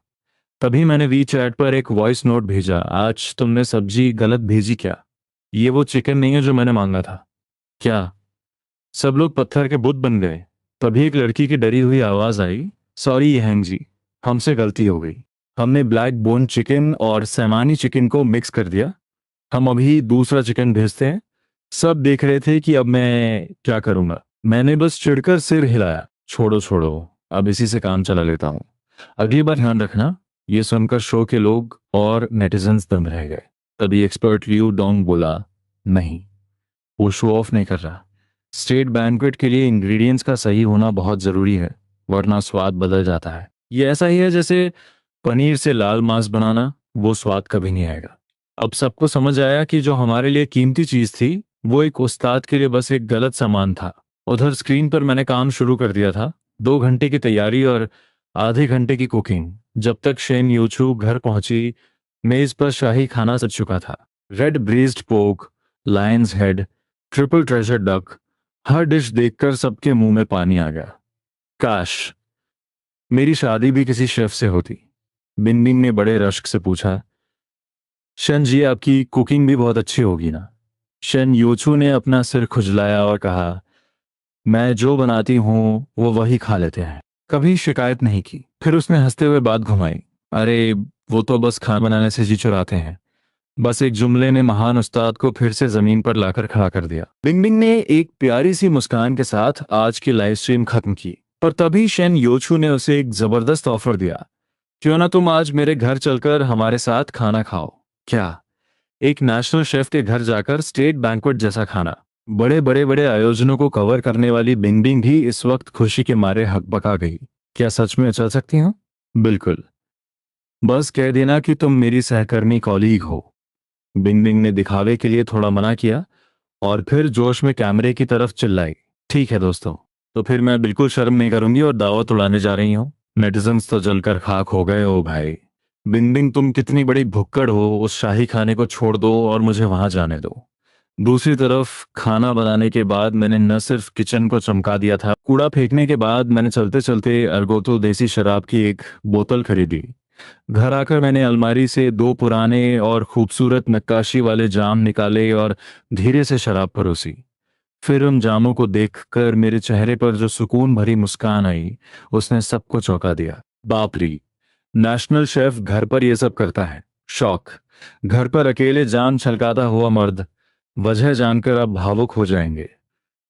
तभी मैंने वी चैट पर एक वॉइस नोट भेजा, आज तुमने सब्जी गलत भेजी क्या? ये वो चिकन नहीं है जो मैंने मांगा था। क्या? सब लोग पत्थर के बुत बन गए। तभी एक लड़की की डरी हुई आवाज आई, सॉरी यहंग जी, हमसे गलती हो गई। हमने ब्लैक बोन चिकन और सैमानी चिकन को मिक्स कर दिया। हम अभी दूसरा चिकन भेजते हैं। सब देख रहे थे कि अब मैं क्या करूंगा। मैंने बस चिढ़कर सिर हिलाया, छोड़ो छोड़ो, अब इसी से काम चला लेता हूँ। अगली बार ध्यान रखना। ये सुनकर शो के लोग और नेटिजन्स दम रह गए। तभी एक्सपर्ट लियू डोंग बोला, नहीं, वो शो ऑफ नहीं कर रहा। स्टेट बैंक्वेट के लिए इंग्रेडिएंट्स का सही होना बहुत जरूरी है, वरना स्वाद बदल जाता है। ये ऐसा ही है जैसे पनीर से लाल मांस बनाना, वो स्वाद कभी नहीं आएगा। अब सबको समझ आया कि जो हमारे लिए कीमती चीज थी, वो एक उस्ताद के लिए बस एक गलत सामान था। उधर स्क्रीन पर मैंने काम शुरू कर दिया था। 2 घंटे की तैयारी और आधे घंटे की कुकिंग। जब तक शेन यूचू घर पहुंची, मेज पर शाही खाना सज चुका था। Red braised pork, lion's head, triple treasure duck. हर डिश देखकर सबके मुंह में पानी आ गया। काश मेरी शादी भी किसी शेफ से होती। बिनबिन ने बड़े रश्क से पूछा, शन जी, आपकी कुकिंग भी बहुत अच्छी होगी ना? शन यूचू ने अपना सिर खुजलाया और कहा, मैं जो बनाती हूँ वो वही खा लेते हैं, कभी शिकायत नहीं की। फिर उसने हंसते हुए बात घुमाई, अरे वो तो बस खाना बनाने से जी चुराते हैं। बस एक जुमले ने महान उस्ताद को फिर से जमीन पर लाकर खड़ा कर दिया। बिंगबिंग ने एक प्यारी सी मुस्कान के साथ आज की लाइव स्ट्रीम खत्म की, पर तभी शेन योचू ने उसे एक जबरदस्त ऑफर दिया, क्यों ना तुम आज मेरे घर चलकर हमारे साथ खाना खाओ? क्या? एक नेशनल शेफ के घर जाकर स्टेट बैंक्वेट जैसा खाना। बड़े बड़े बड़े आयोजनों को कवर करने वाली बिंगबिंग भी इस वक्त खुशी के मारे हकबका गई। क्या सच में चल सकती हो? बिल्कुल, बस कह देना कि तुम मेरी सहकर्मी कॉलीग हो। बिंगबिंग ने दिखावे के लिए थोड़ा मना किया, और फिर जोश में कैमरे की तरफ चिल्लाई, ठीक है दोस्तों, तो फिर मैं बिल्कुल शर्म नहीं करूंगी और दावत उड़ाने जा रही हूँ। नेटिजन्स तो जलकर खाक हो गए। ओ भाई, बिन बिन तुम कितनी बड़ी भुक्कड़ हो, उस शाही खाने को छोड़ दो और मुझे वहां जाने दो। दूसरी तरफ खाना बनाने के बाद मैंने न सिर्फ किचन को चमका दिया था, कूड़ा फेंकने के बाद मैंने चलते चलते अरगोतो देसी शराब की एक बोतल खरीदी। घर आकर मैंने अलमारी से दो पुराने और खूबसूरत नक्काशी वाले जाम निकाले और धीरे से शराब परोसी। फिर उन जामों को देखकर मेरे चेहरे पर जो सुकून भरी मुस्कान आई, उसने सबको चौंका दिया। बाप रे, नेशनल शेफ घर पर यह सब करता है। शौक। घर पर अकेले जान छलकाता हुआ मर्द। वजह जानकर आप भावुक हो जाएंगे।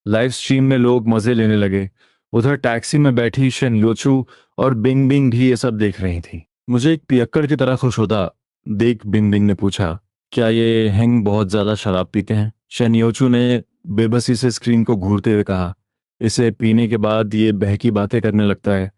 लाइव स्ट्रीम में लोग मजे लेने लगे। उधर टैक्सी में बैठी शन योचू और बिंग बिंग भी ये सब देख रही थी। मुझे एक पियक्कड़ की तरह खुश होता देख बिंग बिंग ने पूछा, क्या ये हैंग बहुत ज्यादा शराब पीते हैं? शन योचू ने बेबसी से स्क्रीन को घूरते हुए कहा, इसे पीने के बाद ये बहकी बातें करने लगता है,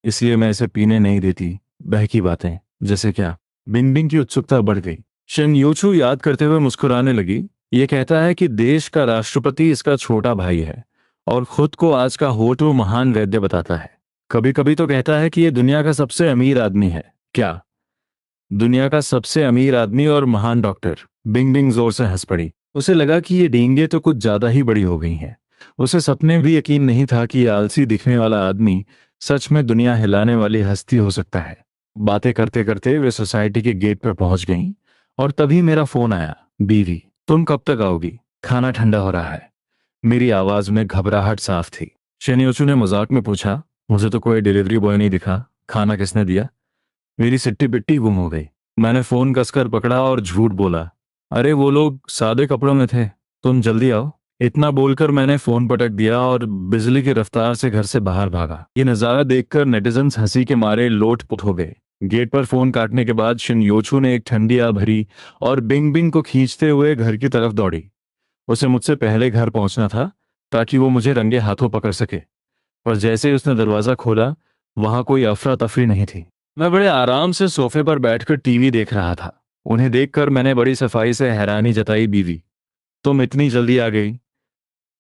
इसलिए मैं इसे पीने नहीं देती। बहकी बातें जैसे क्या? बिंग बिंग की उत्सुकता बढ़ गई। शन योचू याद करते हुए मुस्कुराने लगी, ये कहता है कि देश का राष्ट्रपति इसका छोटा भाई है और खुद को आज का होटो महान वैद्य बताता है। कभी कभी तो कहता है कि ये दुनिया का सबसे अमीर आदमी है। क्या? दुनिया का सबसे अमीर आदमी और महान डॉक्टर? बिंग बिंग जोर से हंस पड़ी। उसे लगा कि ये डींगे तो कुछ ज्यादा ही बड़ी हो गई हैं। उसे सपने भी यकीन नहीं था कि ये आलसी दिखने वाला आदमी सच में दुनिया हिलाने वाली हस्ती हो सकता है। बातें करते करते वे सोसाइटी के गेट पर पहुंच गईं और तभी मेरा फोन आया। बीवी, तुम कब तक आओगी? खाना ठंडा हो रहा है। मेरी आवाज में घबराहट साफ थी। शेनियोचू ने मजाक में पूछा, मुझे तो कोई डिलीवरी बॉय नहीं दिखा, खाना किसने दिया? मेरी सिट्टी पिट्टी गुम हो गई। मैंने फोन कसकर पकड़ा और झूठ बोला, अरे वो लोग सादे कपड़ों में थे, तुम जल्दी आओ। इतना बोलकर मैंने फोन पटक दिया और बिजली की रफ्तार से घर से बाहर भागा। ये नजारा देखकर नेटिजन्स हंसी के मारे लोटपोट हो गए। गेट पर फोन काटने के बाद शिनयोचू ने एक ठंडी आ भरी और बिंग बिंग को खींचते हुए घर की तरफ दौड़ी। उसे मुझसे पहले घर पहुंचना था ताकि वो मुझे रंगे हाथों पकड़ सके। पर जैसे ही उसने दरवाजा खोला, वहां कोई अफरा तफरी नहीं थी। मैं बड़े आराम से सोफे पर बैठकर टीवी देख रहा था। उन्हें देखकर मैंने बड़ी सफाई से हैरानी जताई। बीवी, तुम इतनी जल्दी आ गई?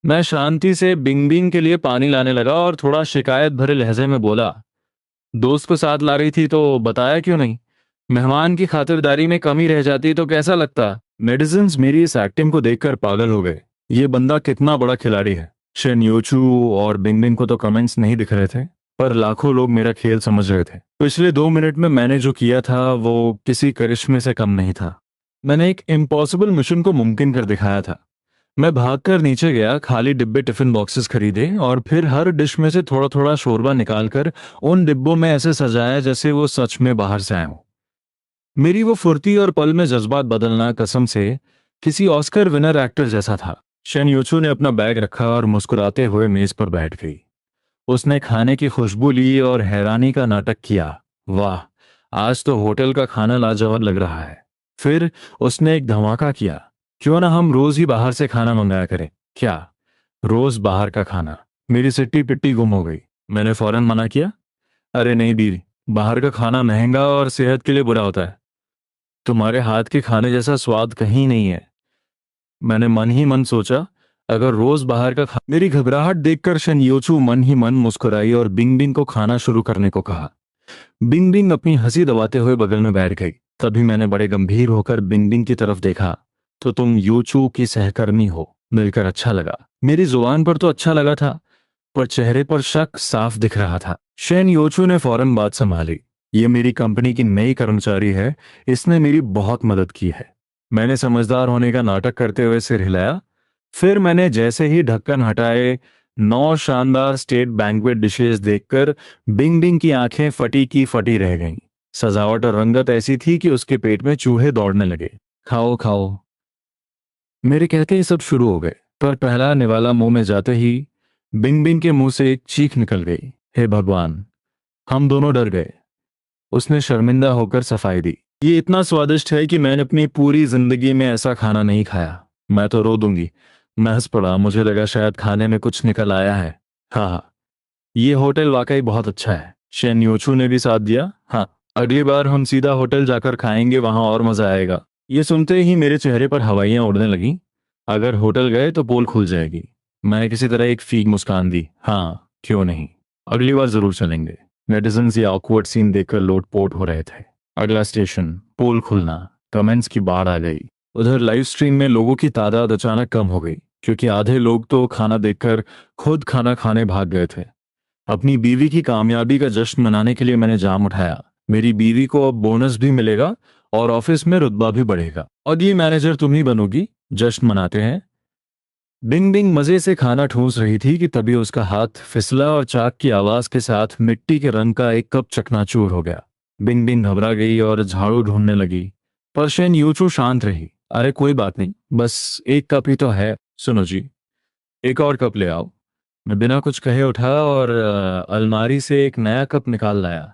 मैं शांति से बिंग बिंग के लिए पानी लाने लगा और थोड़ा शिकायत भरे लहजे में बोला, दोस्त को साथ ला रही थी तो बताया क्यों नहीं? मेहमान की खातिरदारी में कमी रह जाती तो कैसा लगता? मेडिसिन्स मेरी इस एक्टिंग को देखकर पागल हो गए। ये बंदा कितना बड़ा खिलाड़ी है। शेन योचू और बिंग बिंग को तो कमेंट्स नहीं दिख रहे थे, पर लाखों लोग मेरा खेल समझ रहे थे। पिछले 2 मिनट में मैंने जो किया था वो किसी करिश्मे से कम नहीं था। मैंने एक इम्पॉसिबल मिशन को मुमकिन कर दिखाया था। मैं भागकर नीचे गया, खाली डिब्बे टिफिन बॉक्सेस खरीदे और फिर हर डिश में से थोड़ा थोड़ा शोरबा निकालकर उन डिब्बों में ऐसे सजाया जैसे वो सच में बाहर से आए हों। मेरी वो फुर्ती और पल में जज्बात बदलना कसम से किसी ऑस्कर विनर एक्टर जैसा था। शेन योचू ने अपना बैग रखा और मुस्कुराते हुए मेज पर बैठ गई। उसने खाने की खुशबू ली और हैरानी का नाटक किया, वाह, आज तो होटल का खाना लाजवाब लग रहा है। फिर उसने एक धमाका किया, क्यों ना हम रोज ही बाहर से खाना मंगाया करें? क्या? रोज बाहर का खाना? मेरी सिट्टी पिट्टी गुम हो गई। मैंने फौरन मना किया, अरे नहीं बीवी, बाहर का खाना महंगा और सेहत के लिए बुरा होता है। तुम्हारे हाथ के खाने जैसा स्वाद कहीं नहीं है। मैंने मन ही मन सोचा, अगर रोज बाहर का मेरी घबराहट देखकर शनयोचू मन ही मन मुस्कुराई और बिंग बिंग को खाना शुरू करने को कहा। बिंग बिंग अपनी हंसी दबाते हुए बगल में बैठ गई। तभी मैंने बड़े गंभीर होकर बिंग बिंग की तरफ देखा, तो तुम यूचू की सहकर्मी हो, मिलकर अच्छा लगा। मेरी जुबान पर तो अच्छा लगा था, पर चेहरे पर शक साफ दिख रहा था। शेन योचू ने फौरन बात संभाली, ये मेरी कंपनी की नई कर्मचारी है, इसने मेरी बहुत मदद की है। मैंने समझदार होने का नाटक करते हुए सिर हिलाया। फिर मैंने जैसे ही ढक्कन हटाए, 9 शानदार स्टेट बैंक्वेट डिशेस देखकर बिंग बिंग की आंखें फटी की फटी रह गईं। सजावट और रंगत ऐसी थी कि उसके पेट में चूहे दौड़ने लगे। खाओ खाओ, मेरे कहते ही सब शुरू हो गए, पर पहला निवाला मुंह में जाते ही बिंग बिंग के मुंह से एक चीख निकल गई। हे भगवान, हम दोनों डर गए। उसने शर्मिंदा होकर सफाई दी, ये इतना स्वादिष्ट है कि मैंने अपनी पूरी जिंदगी में ऐसा खाना नहीं खाया। मैं तो रो दूंगी। मैं हंस पड़ा, मुझे लगा शायद खाने में कुछ निकल आया है। हाँ हाँ, ये होटल वाकई बहुत अच्छा है। शेन योचू ने भी साथ दिया, हाँ, अगली बार हम सीधा होटल जाकर खाएंगे, वहां और मजा आएगा। ये सुनते ही मेरे चेहरे पर हवाइयां उड़ने लगीं। अगर होटल गए तो पोल खुल जाएगी। मैं किसी तरह एक फीक मुस्कान दी। हाँ, क्यों नहीं, अगली बार जरूर चलेंगे। नेटिजन्स ये ऑकवर्ड सीन देखकर लोटपोट हो रहे थे। अगला स्टेशन, पोल खुलना। कमेंट्स की बाढ़ आ गई। उधर लाइव स्ट्रीम में लोगों की तादाद अचानक कम हो गई, क्योंकि आधे लोग तो खाना देखकर खुद खाना खाने भाग गए थे। अपनी बीवी की कामयाबी का जश्न मनाने के लिए मैंने जाम उठाया। मेरी बीवी को अब बोनस भी मिलेगा और ऑफिस में रुतबा भी बढ़ेगा, और ये मैनेजर तुम ही बनोगी। जश्न मनाते हैं। बिंग बिंग मजे से खाना ठूंस रही थी कि तभी उसका हाथ फिसला और चाक की आवाज के साथ मिट्टी के रंग का एक कप चकनाचूर हो गया। बिंग बिंग घबरा गई और झाड़ू ढूंढने लगी, पर शेन यूचू शांत रही। अरे कोई बात नहीं, बस एक कप ही तो है। सुनो जी, एक और कप ले आओ। मैं बिना कुछ कहे उठा और अलमारी से एक नया कप निकाल लाया।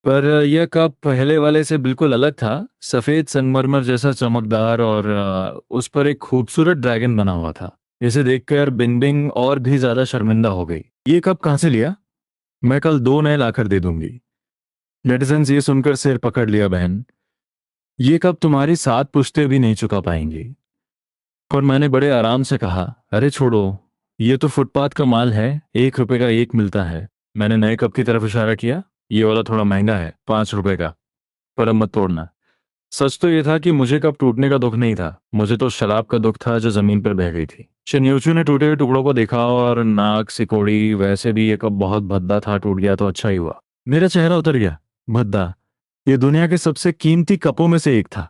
पर यह कप पहले वाले से बिल्कुल अलग था। सफेद संगमरमर जैसा चमकदार, और उस पर एक खूबसूरत ड्रैगन बना हुआ था। इसे देखकर बिन बिंग और भी ज्यादा शर्मिंदा हो गई। ये कप कहाँ से लिया? मैं कल दो नए लाकर दे दूंगी। नेटिजन्स ये सुनकर सिर पकड़ लिया। बहन, ये कप तुम्हारी 7 पुश्तें भी नहीं चुका पाएंगी। पर मैंने बड़े आराम से कहा, अरे छोड़ो, ये तो फुटपाथ का माल है, 1 रुपए का एक मिलता है। मैंने नए कप की तरफ इशारा किया। ये वाला थोड़ा महंगा है, 5 रुपए का, पर अब मत तोड़ना। सच तो यह था कि मुझे कप टूटने का दुख नहीं था, मुझे तो शराब का दुख था जो जमीन पर बह गई थी। शिन्यूचू ने टूटे हुए टुकड़ों को देखा और नाक सिकोड़ी। वैसे भी ये कप बहुत भद्दा था, टूट गया तो अच्छा ही हुआ। मेरा चेहरा उतर गया। भद्दा? ये दुनिया के सबसे कीमती कपों में से एक था।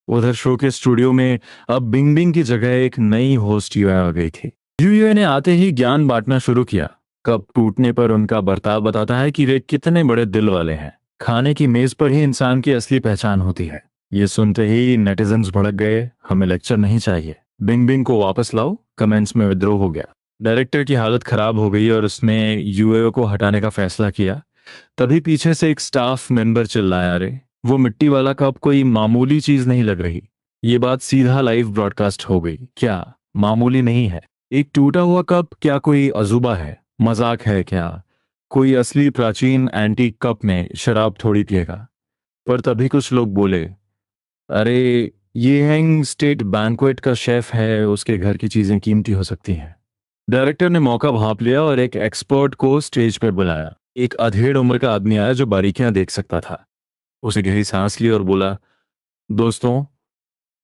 उधर शो के स्टूडियो में अब बिंग बिंग की जगह एक नई होस्ट यूए आ गई थी। यूए ने आते ही ज्ञान बांटना शुरू किया। कप टूटने पर उनका बर्ताव बताता है कि वे कितने बड़े दिल वाले हैं। खाने की मेज पर ही इंसान की असली पहचान होती है। ये सुनते ही नेटिजन्स भड़क गए। हमें लेक्चर नहीं चाहिए, बिंग बिंग को वापस लाओ। कमेंट्स में विद्रोह हो गया। डायरेक्टर की हालत खराब हो गई और उसने यूए को हटाने का फैसला किया। तभी पीछे से एक स्टाफ मेंबर चिल्लाया, अरे वो मिट्टी वाला कप कोई मामूली चीज नहीं लग रही। ये बात सीधा लाइव ब्रॉडकास्ट हो गई। क्या मामूली नहीं है? एक टूटा हुआ कप क्या कोई अजूबा है? मजाक है क्या? कोई असली प्राचीन एंटीक कप में शराब थोड़ी पिएगा। पर तभी कुछ लोग बोले, अरे ये हैंग स्टेट बैंक्वेट का शेफ है, उसके घर की चीजें कीमती हो सकती हैं। डायरेक्टर ने मौका भांप लिया और एक एक्सपर्ट को स्टेज पर बुलाया। एक अधेड़ उम्र का आदमी आया जो बारीकियां देख सकता था। उसे गहरी सांस ली और बोला, दोस्तों,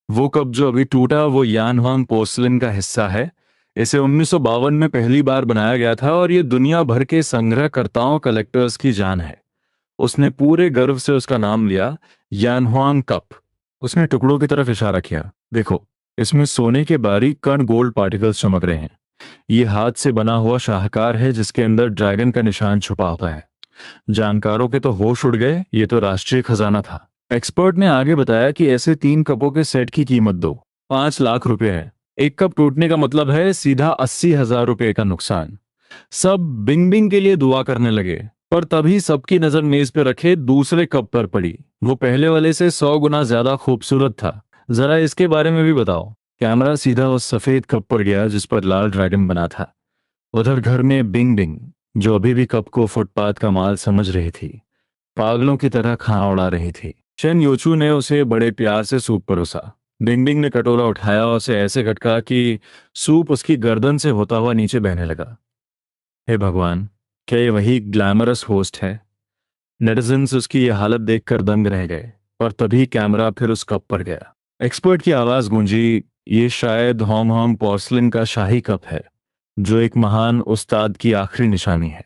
वो कप जो अभी टूटा वो यान वांग पोर्सलिन का हिस्सा है। इसे 1952 में पहली बार बनाया गया था और ये दुनिया भर के संग्रहकर्ताओं कलेक्टर्स की जान है। उसने पूरे गर्व से उसका नाम लिया, यानहुआंग कप। उसने टुकड़ों की तरफ इशारा किया। देखो, इसमें सोने के बारीक कण गोल्ड पार्टिकल्स चमक रहे हैं। ये हाथ से बना हुआ शाहकार है जिसके अंदर ड्रैगन का निशान छुपा होता है। जानकारों के तो होश उड़ गए, ये तो राष्ट्रीय खजाना था। एक्सपर्ट ने आगे बताया कि ऐसे 3 कपों के सेट की कीमत दो 5 लाख रुपए है। एक कप टूटने का मतलब है सीधा 80,000 रुपए का नुकसान। सब बिंग बिंग के लिए दुआ करने लगे। पर तभी सबकी नजर मेज पे रखे दूसरे कप पर पड़ी। वो पहले वाले से 100 गुना ज्यादा खूबसूरत था। जरा इसके बारे में भी बताओ। कैमरा सीधा उस सफेद कप पर गया जिस पर लाल ड्रैगन बना था। उधर घर में बिंग बिंग, जो अभी भी कप को फुटपाथ का माल समझ रही थी, पागलों की तरह खाना उड़ा रही थी। शेन योचू ने उसे बड़े प्यार से सूप परोसा। बिंग बिंग ने कटोरा उठाया और उसे ऐसे खटका कि सूप उसकी गर्दन से होता हुआ नीचे बहने लगा। हे भगवान, क्या ये वही ग्लैमरस होस्ट है? नेटिजन्स उसकी ये हालत देखकर दंग रह गए। और तभी कैमरा फिर उस कप पर गया। एक्सपर्ट की आवाज गूंजी, ये शायद हॉम हॉम पोर्सलिन का शाही कप है, जो एक महान उस्ताद की आखिरी निशानी है।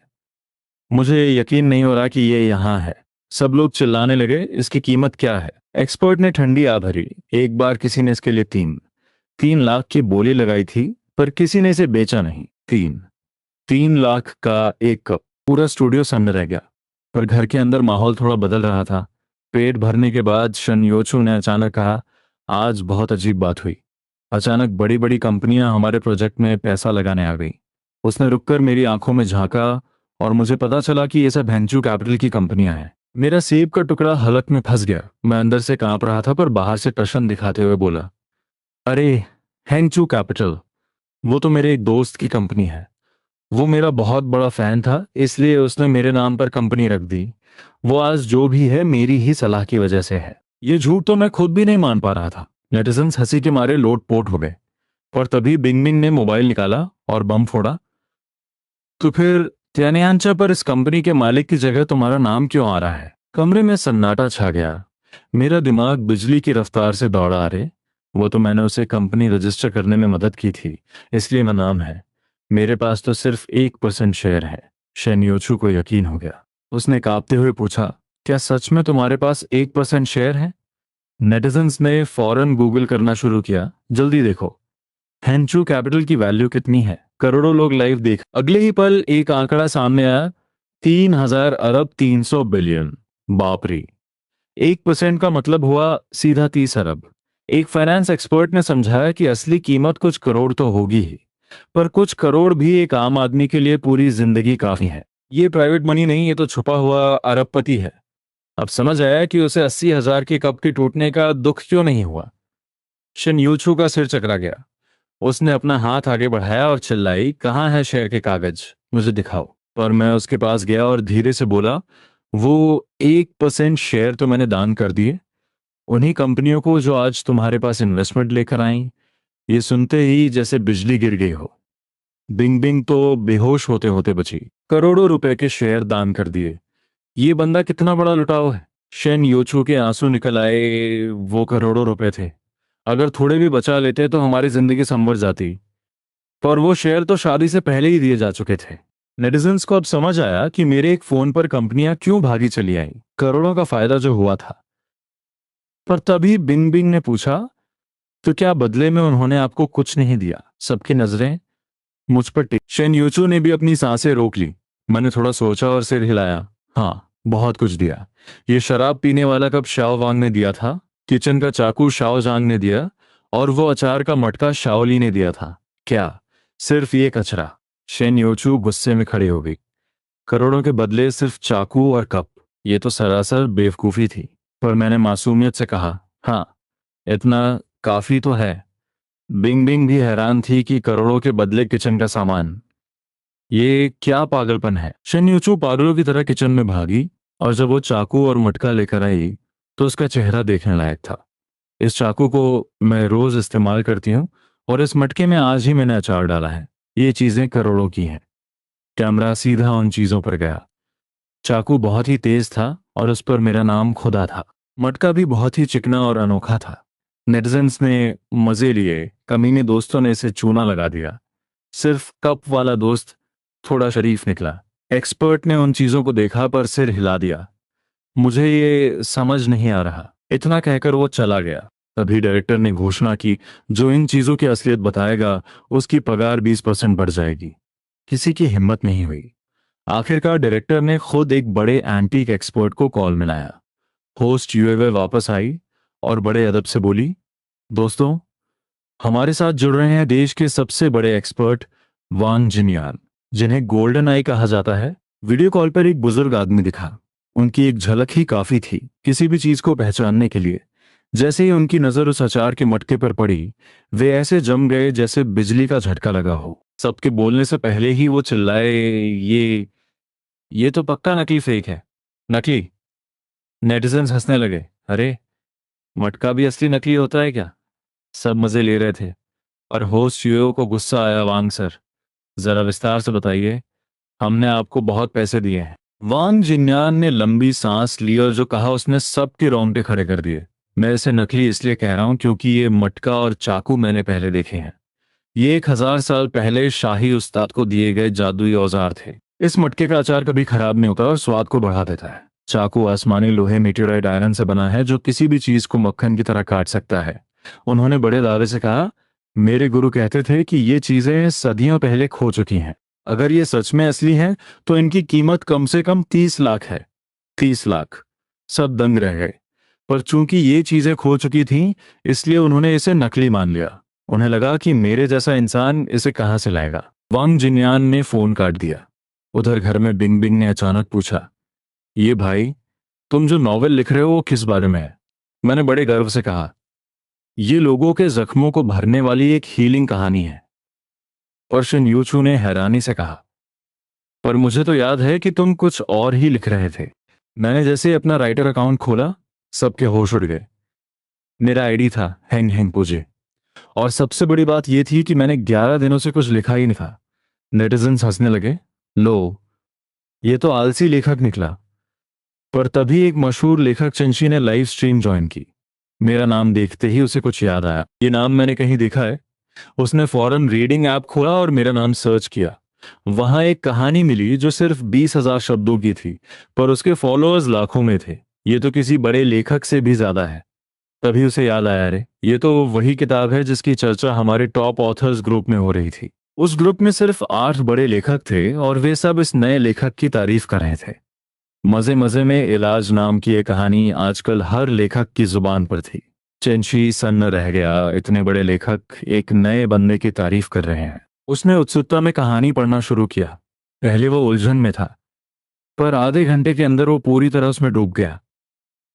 मुझे यकीन नहीं हो रहा कि ये यहाँ है। सब लोग चिल्लाने लगे, इसकी कीमत क्या है? एक्सपर्ट ने ठंडी आ भरी। एक बार किसी ने इसके लिए 3 लाख की बोली लगाई थी, पर किसी ने इसे बेचा नहीं। 3 लाख का एक कप। पूरा स्टूडियो सन्न रह गया। पर घर के अंदर माहौल थोड़ा बदल रहा था। पेट भरने के बाद शन योचू ने अचानक कहा, आज बहुत अजीब बात हुई। अचानक बड़ी बड़ी कंपनियां हमारे प्रोजेक्ट में पैसा लगाने आ गई। उसने रुककर मेरी आंखों में झांका और मुझे पता चला कि ये सब वेंचर कैपिटल की कंपनियां हैं। मेरा सेब का टुकड़ा हलक में फंस गया। मैं अंदर से कांप रहा था पर बाहर से टशन दिखाते हुए बोला, अरे हेंचू कैपिटल, वो तो मेरे एक दोस्त की कंपनी है। वो मेरा बहुत बड़ा फैन था, इसलिए उसने मेरे नाम पर कंपनी रख दी। वो आज जो भी है मेरी ही सलाह की वजह से है। ये झूठ तो मैं खुद भी नहीं मान पा रहा था। नेटिजन्स हंसी के मारे लोटपोट हो गए। और तभी बिंग बिंग ने मोबाइल निकाला और बम फोड़ा। तो फिर त्यान्यांचा पर इस कंपनी के मालिक की जगह तुम्हारा नाम क्यों आ रहा है? कमरे में सन्नाटा छा गया। मेरा दिमाग बिजली की रफ्तार से दौड़ा। अरे वो तो मैंने उसे कंपनी रजिस्टर करने में मदद की थी, इसलिए मेरा नाम है। मेरे पास तो सिर्फ 1% शेयर है। शेनयोचू को यकीन हो गया। उसने कांपते हुए पूछा, क्या सच में तुम्हारे पास 1% शेयर है? नेटिजन्स ने फौरन गूगल करना शुरू किया। जल्दी देखो, हेंचू कैपिटल की वैल्यू कितनी है। करोड़ों लोग लाइव देख। अगले ही पल एक आंकड़ा सामने आया, 3,000 अरब 300 बिलियन। बाप रे! 1% का मतलब हुआ सीधा 30 अरब। एक फाइनेंस एक्सपर्ट ने समझाया कि असली कीमत कुछ करोड़ तो होगी ही, पर कुछ करोड़ भी एक आम आदमी के लिए पूरी जिंदगी काफी है। ये प्राइवेट मनी नहीं, ये तो छुपा हुआ अरबपति है। अब समझ आया कि उसे 80,000 के कप के टूटने का दुख क्यों नहीं हुआ। शिन यूचू का सिर चकरा गया। उसने अपना हाथ आगे बढ़ाया और चिल्लाई, कहाँ है शेयर के कागज? मुझे दिखाओ। पर मैं उसके पास गया और धीरे से बोला, वो 1% शेयर तो मैंने दान कर दिए उन्हीं कंपनियों को जो आज तुम्हारे पास इन्वेस्टमेंट लेकर आई। ये सुनते ही जैसे बिजली गिर गई हो। बिंग बिंग तो बेहोश होते होते बची। करोड़ों रुपए के शेयर दान कर दिए। ये बंदा कितना बड़ा लुटाऊ है। शेन योचू के आंसू निकल आए। वो करोड़ों रुपए थे। अगर थोड़े भी बचा लेते तो हमारी जिंदगी संवर जाती। पर वो शेयर तो शादी से पहले ही दिए जा चुके थे। नेटिजन्स को अब समझ आया कि मेरे एक फोन पर कंपनियां क्यों भागी चली आई। करोड़ों का फायदा जो हुआ था। पर तभी बिंग बिंग ने पूछा, तो क्या बदले में उन्होंने आपको कुछ नहीं दिया? सबकी नजरें मुझ पर टिक। शेन यूचू ने भी अपनी सांसें रोक ली। मैंने थोड़ा सोचा और सिर हिलाया। हाँ, बहुत कुछ दिया। ये शराब पीने वाला कप शाओ वांग ने दिया था। किचन का चाकू शाओ जांग ने दिया। और वो अचार का मटका शाओली ने दिया था। क्या सिर्फ ये कचरा? शेन योचू गुस्से में खड़े हो गई। करोड़ों के बदले सिर्फ चाकू और कप? ये तो सरासर बेवकूफी थी। पर मैंने मासूमियत से कहा, हाँ, इतना काफी तो है। बिंग बिंग भी हैरान थी कि करोड़ों के बदले किचन का सामान, ये क्या पागलपन है। शनयूचू पागलों की तरह किचन में भागी। और जब वो चाकू और मटका लेकर आई तो उसका चेहरा देखने लायक था। इस चाकू को मैं रोज इस्तेमाल करती हूँ और इस मटके में आज ही मैंने अचार डाला है। ये चीजें करोड़ों की हैं। कैमरा सीधा उन चीजों पर गया। चाकू बहुत ही तेज था और उस पर मेरा नाम खुदा था। मटका भी बहुत ही चिकना और अनोखा था। नेटिजन्स ने मजे लिए। कमीने दोस्तों ने इसे चूना लगा दिया। सिर्फ कप वाला दोस्त थोड़ा शरीफ निकला। एक्सपर्ट ने उन चीजों को देखा पर सिर हिला दिया। मुझे ये समझ नहीं आ रहा, इतना कहकर वो चला गया। तभी डायरेक्टर ने घोषणा की, जो इन चीजों की असलियत बताएगा उसकी पगार 20% बढ़ जाएगी। किसी की हिम्मत नहीं हुई। आखिरकार डायरेक्टर ने खुद एक बड़े एंटीक एक्सपर्ट को कॉल मिलाया। होस्ट यूएवे वापस आई और बड़े अदब से बोली, दोस्तों, हमारे साथ जुड़ रहे हैं देश के सबसे बड़े एक्सपर्ट वांग जिनयान, जिन्हें गोल्डन आई कहा जाता है। वीडियो कॉल पर एक बुजुर्ग आदमी दिखा। उनकी एक झलक ही काफी थी किसी भी चीज को पहचानने के लिए। जैसे ही उनकी नजर उस अचार के मटके पर पड़ी, वे ऐसे जम गए जैसे बिजली का झटका लगा हो। सबके बोलने से पहले ही वो चिल्लाए, ये तो पक्का नकली फेक है। नकली? नेटिजन्स हंसने लगे। अरे, मटका भी असली नकली होता है क्या? सब मजे ले रहे थे। और होस्ट सीईओ को गुस्सा आया। वांग सर, जरा विस्तार से बताइए, हमने आपको बहुत पैसे दिए हैं। वांग जिन्यान ने लंबी सांस ली और जो कहा उसने सबके रोंगटे खड़े कर दिए। मैं इसे नकली इसलिए कह रहा हूं क्योंकि ये मटका और चाकू मैंने पहले देखे हैं। ये 1,000 साल पहले शाही उस्ताद को दिए गए जादुई औजार थे। इस मटके का अचार कभी खराब नहीं होता और स्वाद को बढ़ा देता है। चाकू आसमानी लोहे मेटेराइट आयरन से बना है जो किसी भी चीज को मक्खन की तरह काट सकता है। उन्होंने बड़े दावे से कहा, मेरे गुरु कहते थे कि ये चीजें सदियों पहले खो चुकी हैं। अगर ये सच में असली हैं तो इनकी कीमत कम से कम 30 लाख है। 30 लाख! सब दंग रह गए। पर चूंकि ये चीजें खो चुकी थीं, इसलिए उन्होंने इसे नकली मान लिया। उन्हें लगा कि मेरे जैसा इंसान इसे कहां से लाएगा। वांग जिनयान ने फोन काट दिया। उधर घर में बिंग बिंग ने अचानक पूछा, ये भाई, तुम जो नॉवेल लिख रहे हो वो किस बारे में है? मैंने बड़े गर्व से कहा, ये लोगों के जख्मों को भरने वाली एक हीलिंग कहानी है। और शिन यूचू ने हैरानी से कहा, पर मुझे तो याद है कि तुम कुछ और ही लिख रहे थे। मैंने जैसे ही अपना राइटर अकाउंट खोला, सबके होश उड़ गए। मेरा आईडी था हैंग हैंग पूजे। और सबसे बड़ी बात यह थी कि मैंने 11 दिनों से कुछ लिखा ही नहीं था। नेटिजन्स हंसने लगे, लो ये तो आलसी लेखक निकला। पर तभी एक मशहूर लेखक चंशी ने लाइव स्ट्रीम ज्वाइन की। मेरा नाम देखते ही उसे कुछ याद आया, ये नाम मैंने कहीं देखा है। उसने फौरन रीडिंग ऐप खोला और मेरा नाम सर्च किया। वहां एक कहानी मिली जो सिर्फ 20,000 शब्दों की थी, पर उसके फॉलोअर्स लाखों में थे। ये तो किसी बड़े लेखक से भी ज्यादा है। तभी उसे याद आया, अरे ये तो वही किताब है जिसकी चर्चा हमारे टॉप ऑथर्स ग्रुप में हो रही थी। उस ग्रुप में सिर्फ 8 बड़े लेखक थे और वे सब इस नए लेखक की तारीफ कर रहे थे। मजे मजे में इलाज नाम की एक कहानी आजकल हर लेखक की जुबान पर थी। चेंशी सन्न रह गया, इतने बड़े लेखक एक नए बंदे की तारीफ कर रहे हैं। उसने उत्सुकता में कहानी पढ़ना शुरू किया। पहले वो उलझन में था, पर आधे घंटे के अंदर वो पूरी तरह उसमें डूब गया।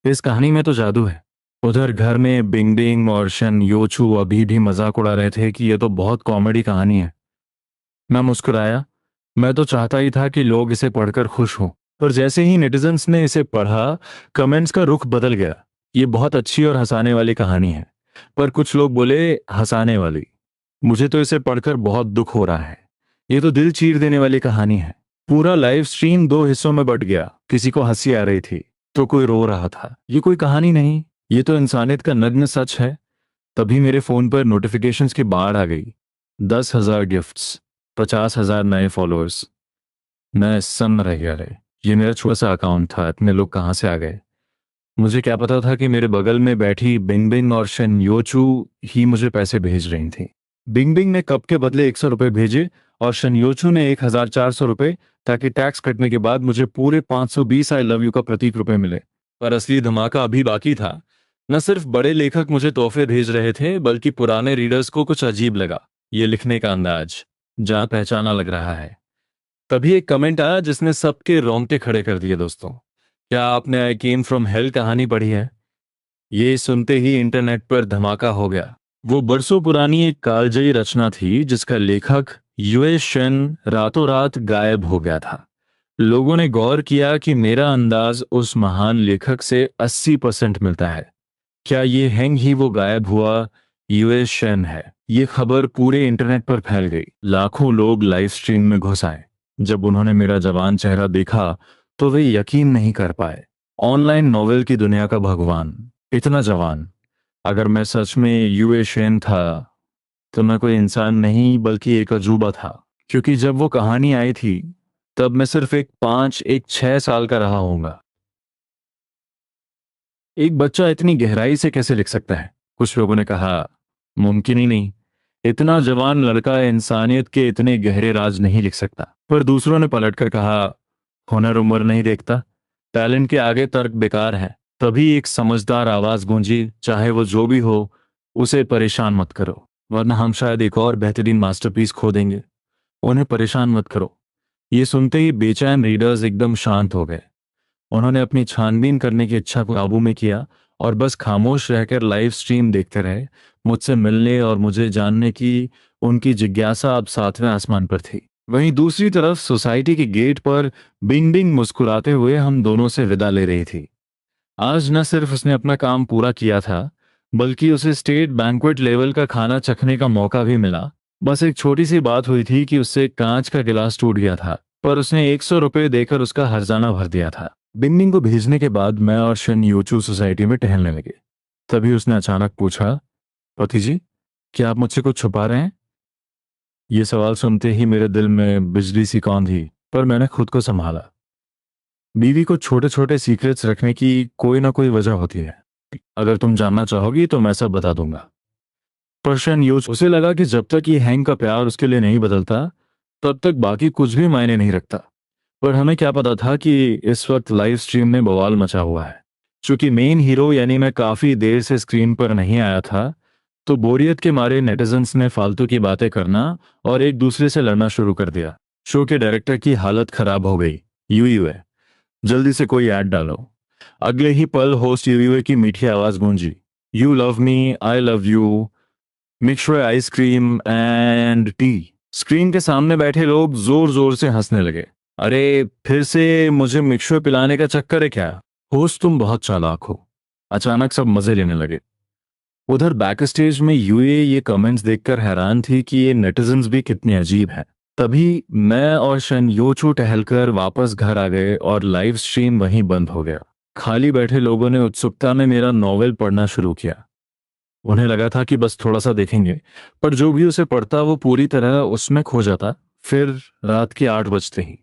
इस कहानी में तो जादू है। उधर घर में बिंगडिंग और शन योचू अभी भी मजाक उड़ा रहे थे कि ये तो बहुत कॉमेडी कहानी है। मैं मुस्कुराया। मैं तो चाहता ही था कि लोग इसे पढ़कर खुश हों। पर जैसे ही नेटिजन्स ने इसे पढ़ा, कमेंट्स का रुख बदल गया। ये बहुत अच्छी और हंसाने वाली कहानी है। पर कुछ लोग बोले, हंसाने वाली? मुझे तो इसे पढ़कर बहुत दुख हो रहा है। ये तो दिल चीर देने वाली कहानी है। पूरा लाइव स्ट्रीम 2 हिस्सों में बट गया। किसी को हंसी आ रही थी तो कोई रो रहा था। ये कोई कहानी नहीं, ये तो इंसानियत का नग्न सच है। तभी मेरे फोन पर नोटिफिकेशंस की बाढ़ आ गई। 10,000 गिफ्ट्स, 50,000 नए फॉलोअर्स। मैं सन्न रह गया। रे, ये मेरा छोटा सा अकाउंट था, इतने लोग कहाँ से आ गए? मुझे क्या पता था कि मेरे बगल में बैठी बिंग बिंग और शन योचू ही मुझे पैसे भेज रही थी। बिंग बिंग ने कप के बदले 100 रुपए भेजे और शन योचू ने 1,400 रुपए, ताकि टैक्स कटने के बाद मुझे पूरे 520 आई लव यू का प्रतीक रुपए मिले। पर असली धमाका अभी बाकी था। न सिर्फ बड़े लेखक मुझे तोहफे भेज रहे थे, बल्कि पुराने रीडर्स को कुछ अजीब लगा। ये लिखने का अंदाज जहाँ पहचाना लग रहा है। तभी एक कमेंट आया जिसने सबके रोंगटे खड़े कर दिए। दोस्तों, क्या आपने आई केम फ्रॉम हेल कहानी पढ़ी है? ये सुनते ही इंटरनेट पर धमाका हो गया। वो बरसों पुरानी एक कालजयी रचना थी जिसका लेखक यूए शेन रातों रात गायब हो गया था। लोगों ने गौर किया कि मेरा अंदाज उस महान लेखक से 80% मिलता है। क्या ये हैंग ही वो गायब हुआ यूएस शेन है? ये खबर पूरे इंटरनेट पर फैल गई। लाखों लोग लाइव स्ट्रीम में घुस आए। जब उन्होंने मेरा जवान चेहरा देखा तो वे यकीन नहीं कर पाए। ऑनलाइन नॉवेल की दुनिया का भगवान, इतना जवान। अगर मैं सच में यूएस शेन था तो मैं कोई इंसान नहीं बल्कि एक अजूबा था। क्योंकि जब वो कहानी आई थी तब मैं सिर्फ एक 6 साल का रहा होऊंगा। एक बच्चा इतनी गहराई से कैसे लिख सकता है? कुछ लोगों ने कहा, मुमकिन ही नहीं। इतना जवान लड़का इंसानियत के इतने गहरे राज नहीं लिख सकता। पर दूसरों ने पलटकर कहा, हुनर उम्र नहीं देखता, टैलेंट के आगे तर्क बेकार है। तभी एक समझदार आवाज गूंजी, चाहे वो जो भी हो, उसे परेशान मत करो, वरना हम शायद एक और बेहतरीन मास्टरपीस खो देंगे। उन्हें परेशान मत करो। ये सुनते ही बेचैन रीडर्स एकदम शांत हो गए। उन्होंने अपनी छानबीन करने की इच्छा को काबू में किया और बस खामोश रहकर लाइव स्ट्रीम देखते रहे। मुझसे मिलने और मुझे जानने की उनकी जिज्ञासा अब 7वें आसमान पर थी। वहीं दूसरी तरफ सोसाइटी के गेट पर बिंग बिंग मुस्कुराते हुए हम दोनों से विदा ले रही थी। आज न सिर्फ उसने अपना काम पूरा किया था, बल्कि उसे स्टेट बैंक्वेट लेवल का खाना चखने का मौका भी मिला। बस एक छोटी सी बात हुई थी कि उससे कांच का गिलास टूट गया था, पर उसने 100 रुपये देकर उसका हर्जाना भर दिया था। बिंबिंग को भेजने के बाद मैं और शन यूचू सोसाइटी में टहलने लगे। तभी उसने अचानक पूछा, पति जी, क्या आप मुझसे कुछ छुपा रहे हैं? ये सवाल सुनते ही मेरे दिल में बिजली सी कौंधी, पर मैंने खुद को संभाला। बीवी को छोटे छोटे सीक्रेट्स रखने की कोई ना कोई वजह होती है। अगर तुम जानना चाहोगी तो मैं सब बता दूंगा। पर शन यूच उसे लगा कि जब तक ये हैंग का प्यार उसके लिए नहीं बदलता, तब तक बाकी कुछ भी मायने नहीं रखता। पर हमें क्या पता था कि इस वक्त लाइव स्ट्रीम में बवाल मचा हुआ है। चूंकि मेन हीरो यानी मैं काफी देर से स्क्रीन पर नहीं आया था, तो बोरियत के मारे नेटिजन्स ने फालतू की बातें करना और एक दूसरे से लड़ना शुरू कर दिया। शो के डायरेक्टर की हालत खराब हो गई। यू है, जल्दी से कोई ऐड डालो। अगले ही पल होस्ट यू की मीठी आवाज गूंजी, you love me, I love you, mixer ice cream and tea. Screen के सामने बैठे लोग जोर जोर से हंसने लगे। अरे, फिर से मुझे मिक्सर पिलाने का चक्कर है क्या? होस्ट, तुम बहुत चालाक हो। अचानक सब मजे लेने लगे। उधर बैक स्टेज में यूए ये कमेंट्स देखकर हैरान थी कि ये नेटिजन्स भी कितने अजीब हैं। तभी मैं और शन योचो टहलकर वापस घर आ गए और लाइव स्ट्रीम वहीं बंद हो गया। खाली बैठे लोगों ने उत्सुकता में मेरा नॉवेल पढ़ना शुरू किया। उन्हें लगा था कि बस थोड़ा सा देखेंगे, पर जो भी उसे पढ़ता वो पूरी तरह उसमें खो जाता। फिर रात के 8 बजते ही